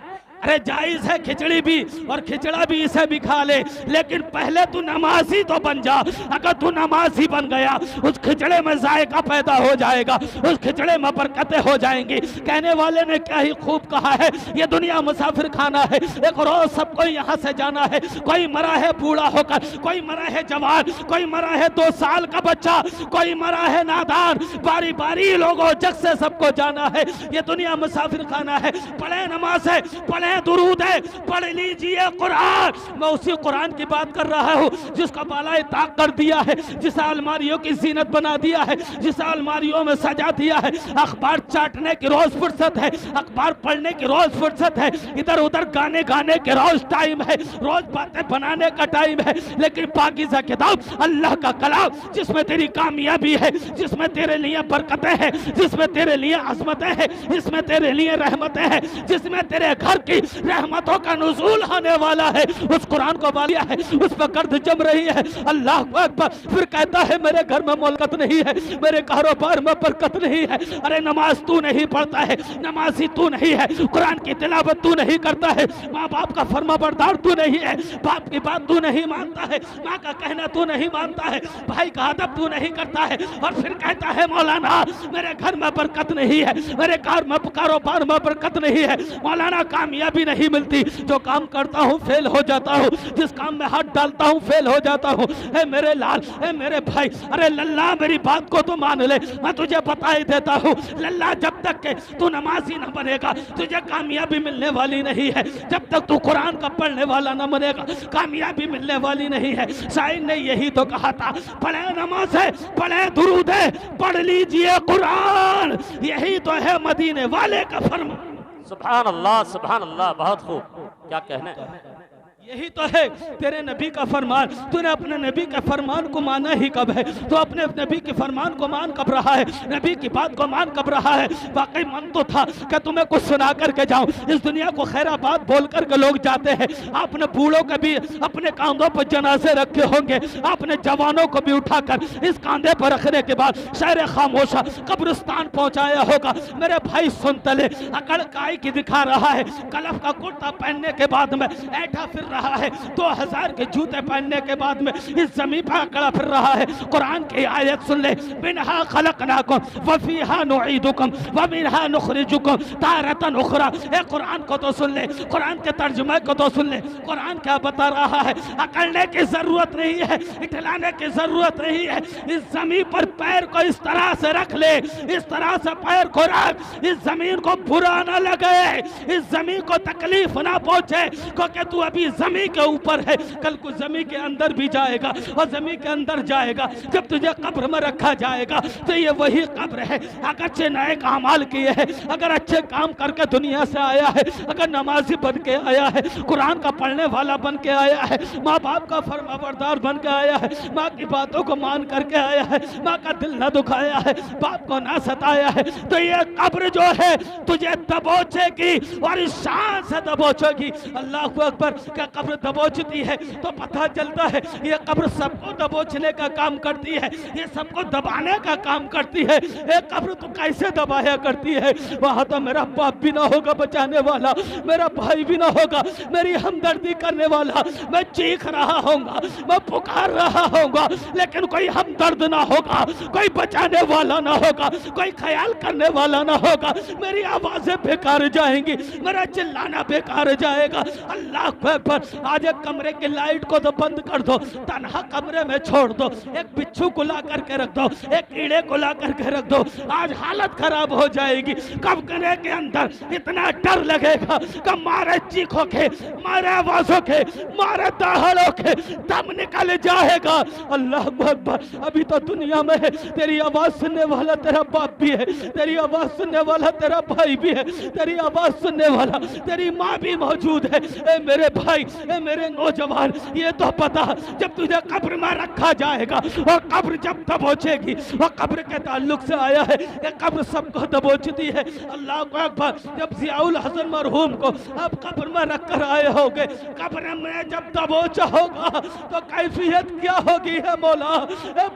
अरे जायज़ है खिचड़ी भी, और खिचड़ा भी इसे भी खा ले, लेकिन पहले तू नमाजी तो बन जा। अगर तू नमाजी बन गया, उस खिचड़े में जायका पैदा हो जाएगा, उस खिचड़े में बरकतें हो जाएंगी। कहने वाले ने क्या ही खूब कहा है, ये दुनिया मुसाफिर खाना है, एक रोज सबको यहाँ से जाना है। कोई मरा है बूढ़ा होकर, कोई मरा है जवान, कोई मरा है 2 साल का बच्चा, कोई मरा है नादान, बारी बारी लोगों जग से सबको जाना है। ये दुनिया मुसाफिर खाना है। पढ़े नमाज है, पढ़े दुरूद है, पढ़ लीजिए कुरान। मैं उसी कुरान की बात कर रहा हूँ जिसका बालाए ताक कर दिया है, जिसे अलमारियों की जीनत बना दिया है, जिसे अलमारियों में सजा दिया है। अखबार चाटने की रोज फुर्सत है, अखबार पढ़ने की रोज फुर्सत है, इधर उधर गाने गाने के रोज टाइम है, रोज बातें बनाने का टाइम है। लेकिन पाकीज़ा किताब अल्लाह का कलाम, जिसमें तेरी कामयाबी है, जिसमें तेरे लिए बरकतें हैं, जिसमें तेरे लिए अज़मतें हैं, जिसमें तेरे लिए रहमतें हैं, जिसमें तेरे घर की रहमतों का नुज़ूल होने वाला है, उस कुरान को वालिया है, उस पर गर्द जम रही है। अल्लाह अकबर। फिर कहता है मेरे घर में मोलकत नहीं है, मेरे कारोबार में बरकत नहीं है। अरे नमाज तू नहीं पढ़ता है, नमाजी तू नहीं है, कुरान की तिलावत तू नहीं करता है, माँ बाप का फर्माबरदार तू नहीं है, बाप की बात तू नहीं मानता है, माँ का कहना तू नहीं मानता है, भाई का अदब तू नहीं करता है, और फिर कहता है मौलाना मेरे घर में बरकत नहीं है, मेरे कारोबार में बरकत नहीं है, मौलाना कामयाबी नहीं मिलती, जो काम करता हूँ फेल हो जाता हूँ, जिस काम में हाथ डालता हूँ फेल हो जाता हूँ। ए मेरे लाल, ए मेरे भाई, अरे लल्ला मेरी बात को तो मान ले, मैं तुझे बता ही देता हूँ लल्ला, जब तक के तू नमाजी न बनेगा तुझे कामयाबी मिलने वाली नहीं है। जब तक तू कुरान का पढ़ने वाला न बनेगा कामयाबी मिलने वाली नहीं है। शायर ने यही तो कहा था, पढ़े नमाज है, पढ़े दुरूद है, पढ़ लीजिए कुरान, यही तो है मदीने वाले का फरमान। सुभान अल्लाह, सुभान अल्लाह। बहुत खूब, क्या कहना है। यही तो है तेरे नबी का फरमान। तूने अपने नबी के फरमान को माना ही कब है? तो अपने नबी के फरमान को मान कब रहा है? नबी की बात को मान कब रहा है? वाकई मन तो था कि तुम्हें कुछ सुना करके जाऊं। इस दुनिया को खैराबाद बोल करके लोग जाते हैं। आपने बूढ़ों के भी अपने कांधों पर जनाजे रखे होंगे, आपने जवानों को भी उठाकर इस कांधे पर रखने के बाद शहर खामोशा कब्रिस्तान पहुंचाया होगा। मेरे भाई सुन तले, अकड़ काय की दिखा रहा है, कलफ का कुर्ता पहनने के बाद में ऐठा फिर रहा है, 2000 के जूते पहनने के बाद में इस जमीन पर अकड़ा फिर रहा है। कुरान की आयत सुन ले, मिनहा खलकनाकुम व फीहा नुईदुकुम व मिनहा नुखरिजुकुम तारतन उखरा। ए कुरान को तो सुन ले, कुरान के तर्जुमे को तो सुन ले, कुरान क्या बता रहा है। अकड़ने की जरूरत नहीं है, इठलाने की जरूरत नहीं है। इस जमीन पर पैर को इस तरह से रख ले, इस तरह से पैर को रख, इस जमीन को बुरा ना लगे, इस जमीन को तकलीफ ना पहुंचे, क्योंकि तू अभी जमीन के ऊपर है, कल को जमीन के अंदर भी जाएगा और जमीन के अंदर जाएगा। जब तुझे कब्र में रखा जाएगा तो ये वही कब्र है। अगर अच्छे नए अमाल किए हैं, अगर अच्छे काम करके दुनिया से आया है, अगर नमाजी बन के आया है, कुरान का पढ़ने वाला बन के आया है, माँ बाप का फरमाबरदार बन के आया है, माँ की बातों को मान करके आया है, माँ का दिल न दुखाया है, बाप को ना सताया है, तो ये कब्र जो है तुझे दबोचेगी और इस शान से दबोचेगी। अल्लाह अकबर। क्या कब्र दबोचती है तो पता चलता है ये कब्र सबको दबोचने का काम करती है, ये सबको दबाने का काम करती है। ये कब्र तो कैसे दबाया करती है? वहां तो मेरा बाप भी ना होगा बचाने वाला, मेरा भाई भी ना होगा मेरी हमदर्दी करने वाला, मैं चीख रहा होऊंगा, मैं पुकार रहा होऊंगा, लेकिन कोई हमदर्द ना होगा, कोई बचाने वाला ना होगा, कोई ख्याल करने वाला ना होगा। मेरी आवाजें बेकार जाएंगी, मेरा चिल्लाना बेकार जाएगा। अल्लाह अकबर। आज एक कमरे की लाइट को तो बंद कर दो, तन्हा कमरे में छोड़ दो, एक बिच्छू को ला करके रख दो, एक कीड़े को ला करके रख दो, आज हालत खराब हो जाएगी। कमरे के अंदर इतना डर लगेगा कि मारे चीखों के, मारे आवाजों के, मारे दहाड़ों के दम निकल जाएगा। अल्लाह अकबर। अभी तो दुनिया में है, तेरी आवाज सुनने वाला तेरा बाप भी है, तेरी आवाज सुनने वाला तेरा भाई भी है, तेरी आवाज सुनने वाला तेरी माँ भी मौजूद है। ए मेरे भाई, ए मेरे नौजवान, ये तो पता जब तुझे कब्र में रखा जाएगा और कब्र जब दबोचेगी, और कब्र के ताल्लुक से आया है कि कब्र सबको दबोचती है। अल्लाह को अकबर। जब जियाउल हसन मरहूम को अब कब्र में रख कर आए होगे, कब्र में जब दबोचा होगा तो कैफियत क्या होगी है मौला?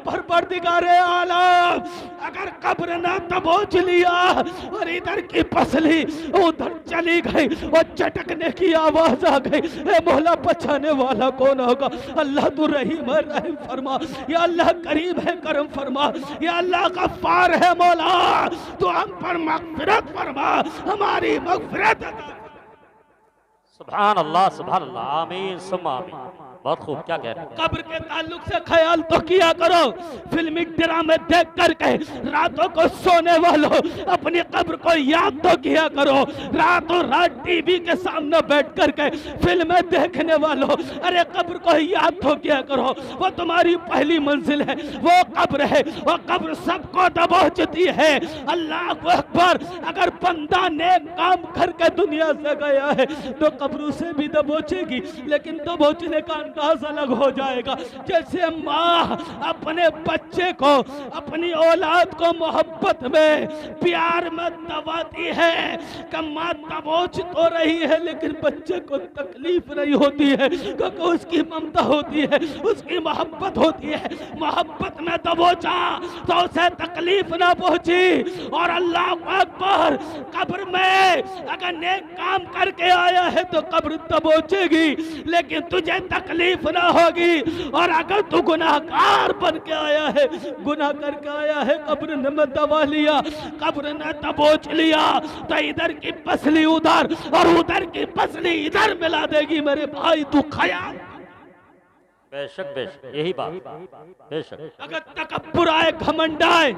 परवरदिगारे आलम, अगर कब्र न दबोच लिया और इधर की पसली उधर चली गई और चटकने की आवाज आ गई, ए मौला बचाने वाला कौन होगा? अल्लाह तू रहीम है, रहम फरमा, या अल्लाह करीम है, करम फरमा, या अल्लाह गफ्फार है मौला, तू हम पर मगफिरत फरमा, हमारी मगफिरत। सुभान अल्लाह, सुभान अल्लाह, आमीन सुम्मा आमीन। बहुत खूब। क्या कह रहे हैं? कब्र के ताल्लुक से ख्याल तो किया करो। फिल्मी ड्रामे देख करके रातों को सोने वालों अपनी कब्र को याद तो किया करो। रातों रात टीवी के सामने बैठ करके फिल्में देखने वालों, अरे कब्र को याद तो किया करो। वो तुम्हारी पहली मंजिल है, वो कब्र है, वो कब्र सबको दबोचती है। अल्लाह अकबर। अगर बंदा नेक काम करके दुनिया से गया है तो कब्र से भी दबोचेगी, लेकिन दबोचने का अंदाज अलग हो जाएगा। जैसे माँ अपने बच्चे को, अपनी औलाद को मोहब्बत में, प्यार में दबाती है कि माँ दबोच तो रही है लेकिन बच्चे को तकलीफ नहीं होती है, क्योंकि उसकी ममता होती है, उसकी मोहब्बत होती है। मोहब्बत में दबोचा तो उसे तकलीफ ना पहुंची। और अल्लाह अकबर। कब्र में अगर नेक काम करके आया है तो कब्र दबोचेगी, लेकिन तुझे तकलीफ ना होगी। और अगर तू गुनाहगार बन के आया है, गुनाह करके आया है, कब्र ने मत दबा लिया, कब्र ने दबोच लिया, तो इधर की पसली उधर और उधर की पसली इधर मिला देगी। मेरे भाई तू ख्याल। बेशक बेशक, यही बात, बेशक। अगर तकब्बुर आए, घमंड आए,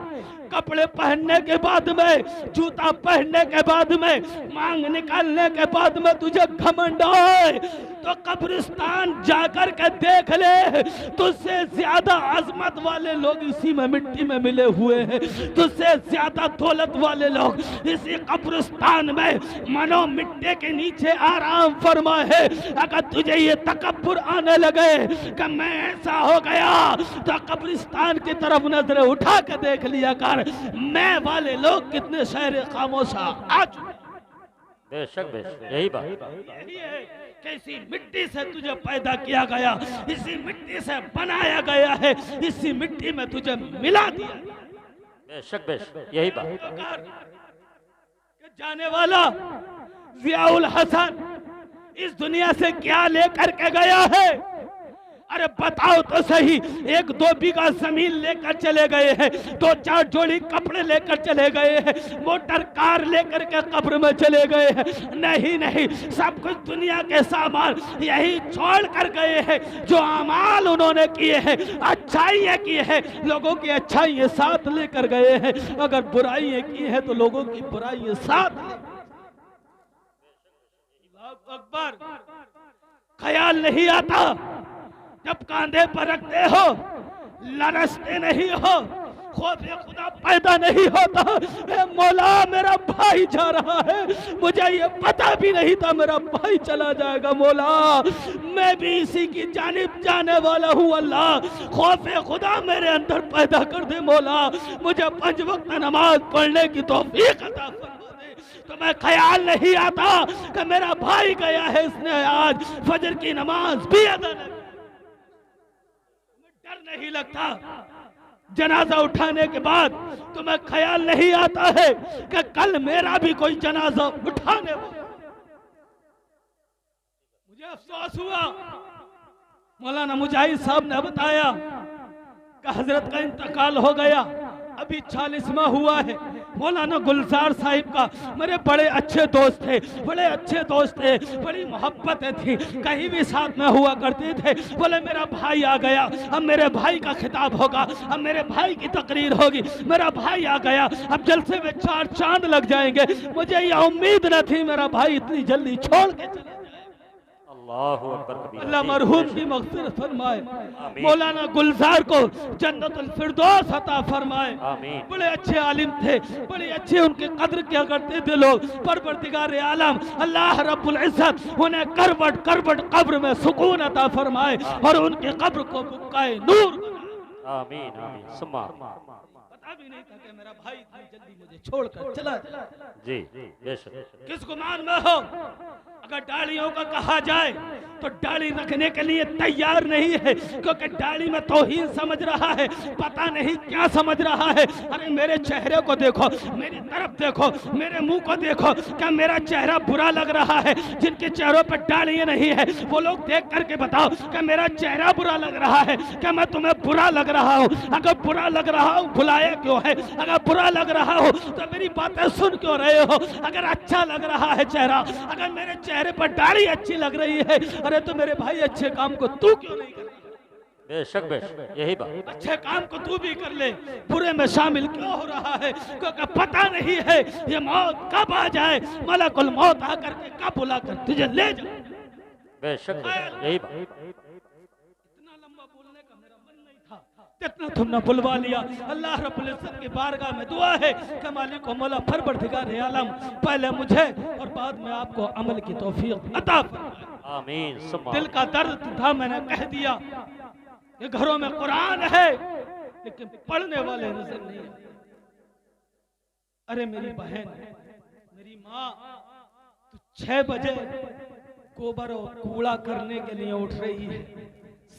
कपड़े पहनने के बाद में, जूता पहनने के बाद में, मांग निकालने के बाद में तुझे घमंड आए, तो कब्रिस्तान जाकर के देख ले, तुझसे ज्यादा अजमत वाले लोग इसी में मिट्टी में मिले हुए हैं, तुझसे ज्यादा दौलत वाले लोग इसी कब्रिस्तान में मनो मिट्टी के नीचे आराम फरमा है। अगर तुझे ये तकब्बुर आने लगे कि मैं ऐसा हो गया, तो कब्रिस्तान की तरफ नजरें उठा के देख लिया कर, मैं वाले लोग कितने शहर खामोशा आ चुके। बेशक बेशक, यही बात। यही है कि इसी मिट्टी से तुझे पैदा किया गया, इसी मिट्टी से बनाया गया है, इसी मिट्टी में तुझे मिला दिया। बेशक बेशक, यही बात। जाने वाला जियाउल हसन इस दुनिया से क्या लेकर के गया है? अरे बताओ तो सही। 1-2 बीघा जमीन लेकर चले गए हैं, 2-4 जोड़ी कपड़े लेकर चले गए हैं, मोटर कार लेकर के कब्र में चले गए हैं। नहीं नहीं, सब कुछ दुनिया के सामान यही छोड़ कर गए हैं। जो अमाल उन्होंने किए हैं, अच्छाइयाँ की है, लोगों की अच्छाइयाँ साथ लेकर गए हैं। अगर बुराइयाँ की है तो लोगों की बुराइयाँ साथ। अकबर। ख्याल नहीं आता जब कांधे पर रखते हो लरसते नहीं हो, खौफ खुदा पैदा नहीं होता? ए मौला मेरा भाई जा रहा है, मुझे ये पता भी नहीं था मेरा भाई चला जाएगा। मौला मैं भी इसी की जानिब जाने वाला हूँ। अल्लाह खौफ खुदा मेरे अंदर पैदा कर दे। मौला मुझे 5 वक्त नमाज पढ़ने की तौफीक अता फरमा दे। तो मैं ख्याल नहीं आता कि मेरा भाई गया है, इसने आज फजर की नमाज भी अदा नहीं। डर नहीं लगता जनाजा उठाने के बाद, तो मैं ख्याल नहीं आता है कि कल मेरा भी कोई जनाजा उठाने वाला। मुझे अफसोस हुआ, मौलाना मुजाहिद साहब ने बताया कि हजरत का इंतकाल हो गया, अभी 40वां हुआ है। मौलाना गुलजार साहिब का मेरे बड़े अच्छे दोस्त थे, बड़े अच्छे दोस्त थे, बड़ी मोहब्बतें थी, कहीं भी साथ में हुआ करते थे। बोले मेरा भाई आ गया, अब मेरे भाई का खिताब होगा, अब मेरे भाई की तकरीर होगी, मेरा भाई आ गया, अब जलसे में 4 चांद लग जाएंगे। मुझे यह उम्मीद न थी मेरा भाई इतनी जल्दी छोड़ के चले। अल्लाह मरहूम की मग़फ़िरत फरमाए, मौलाना गुलजार को जन्नतुल फिरदौस अता फरमाए। बड़े अच्छे आलिम थे, बड़े अच्छे उनके कद्र किया करते थे लोग। परवरदिगार आलम अल्लाह रब्बुल इज़्ज़त उन्हें करवट करवट कब्र में सुकून अता फरमाए और उनके कब्र को बुक्काए नूर। आमीन आमीन सुम्मा। पता भी नहीं था कि मेरा भाई इतनी जल्दी मुझे छोड़कर चला जाए। जी बेशक। किस गुमान में हो? अगर दाढ़ियों का कहा जाए तो दाढ़ी रखने के लिए तैयार नहीं है, क्योंकि दाढ़ी में तौहीन समझ रहा है, पता नहीं क्या समझ रहा है। अरे मेरे चेहरे को देखो, मेरी तरफ देखो, मेरे मुंह को देखो, क्या मेरा चेहरा बुरा लग रहा है? जिनके चेहरों पर दाढ़ी नहीं है वो लोग देख करके बताओ क्या मेरा चेहरा बुरा लग रहा है? क्या मैं तुम्हें बुरा लग रहा हूँ? अगर बुरा लग रहा हूँ बुलाया क्यों है? अगर बुरा लग रहा हो तो मेरी बातें सुन क्यों रहे हो? अगर अच्छा लग रहा है चेहरा, अगर मेरे चेहरे पर दाढ़ी अच्छी लग रही है, अरे तो मेरे भाई अच्छे काम को तू क्यों नहीं कर? बेशक बेशक, यही बात। अच्छे काम को तू भी कर ले, बुरे में शामिल क्यों हो रहा है? क्योंकि पता नहीं है ये मौत कब आ जाए, मलकुल मौत आकर के कब बुला कर तुझे ले जाए। बेशक यही बात। इतना लंबा बोलने का मेरा मन नहीं था, इतना तुमने बुलवा लिया। अल्लाह रब्बुल इज्जत की बारगाह में दुआ है कि मालिक व मौला परवरदिगार आलम पहले मुझे और बाद में आपको अमल की तौफीक अता फरमाए। आमीन। दिल का दर्द था, मैंने कह दिया। ये घरों में कुरान है लेकिन पढ़ने वाले नजर नहीं है। अरे मेरी बहन, मेरी माँ, तू 6 बजे गोबर और कूड़ा करने के लिए उठ रही है,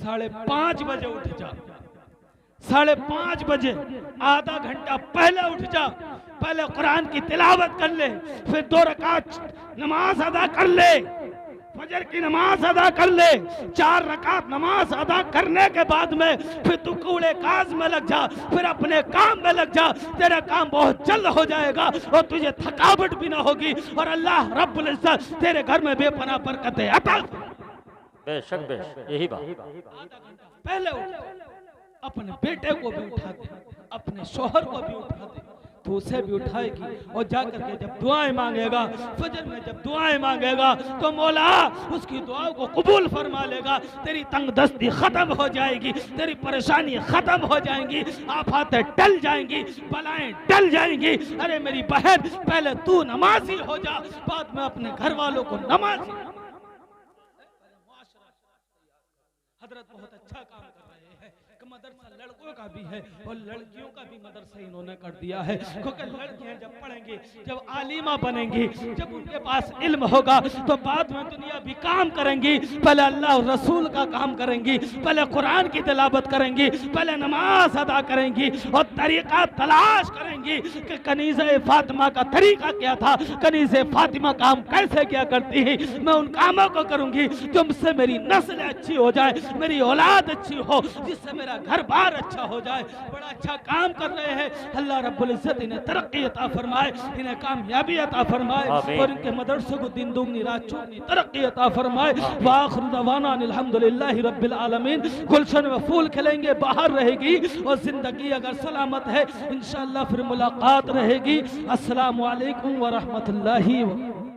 5:30 बजे उठ जा। 5:30 बजे आधा घंटा पहले उठ जा, पहले कुरान की तिलावत कर ले, फिर 2 रकात नमाज अदा कर ले, फजर की नमाज अदा कर ले। 4 रकात नमाज अदा करने के बाद में फिर तू कूड़े काज में लग जा, फिर अपने काम में लग जा। तेरा काम बहुत जल्द हो जाएगा और तुझे थकावट भी ना होगी और अल्लाह रब्बुल इज्जत तेरे घर में बेपनाह बरकतें अता। बेशक बेशक, यही बात। आधा घंटा पहले उठ, अपने बेटे को भी उठा दे, अपने शोहर को भी उठा दे, तो उसे भी उठाएगी और जाकर के जब दुआएं मांगेगा, फजर में जब दुआएं मांगेगा तो मौला उसकी दुआओं को कबूल फरमा लेगा। तेरी तंगदस्ती खत्म हो जाएगी, तेरी परेशानी खत्म हो जाएंगी, आफातें टल जाएंगी, बलाएं टल जाएंगी। अरे मेरी बहन, पहले तू नमाजी हो जा, बाद में अपने घर वालों को नमाजी। हजरत बहुत अच्छा काम कर रहे हैं कि मदरसा लड़कों का भी है और लड़कियों का भी मदरसा इन्होंने कर दिया है, क्योंकि लड़कियां जब पढ़ेंगी, जब आलिमा बनेंगी, जब उनके पास इल्म होगा तो बाद में दुनिया भी काम करेंगी। पहले अल्लाह और रसूल का काम करेंगी, पहले कुरान की तिलावत करेंगी, पहले नमाज अदा करेंगी और तरीका तलाश करेंगी कि कनीज़े फातिमा का तरीका क्या था, कनीज़े फातिमा काम कैसे किया करती है। मैं उन कामों को करूंगी जो मुझसे मेरी नस्ल अच्छी हो जाए, मेरी औलाद अच्छी हो, जिससे मेरा घर बार अच्छा हो जाए। बड़ा अच्छा काम कर रहे हैं। अल्लाह रब्बुल इज्जत इन्हें तरक्की अता फरमाए, इन्हें कामयाबी अता फरमाए और इनके मदरसे को दिन दुगनी रात चौगनी तरक्की अता फरमाए। व आखिर दवाना अल्हम्दुलिल्लाहि रब्बिल आलमीन। गुलशन में फूल खिलेंगे, बाहर रहेगी और जिंदगी अगर सलामत है इंशाअल्लाह फिर मुलाकात रहेगी। अस्सलामु अलैकुम व रहमतुल्लाहि व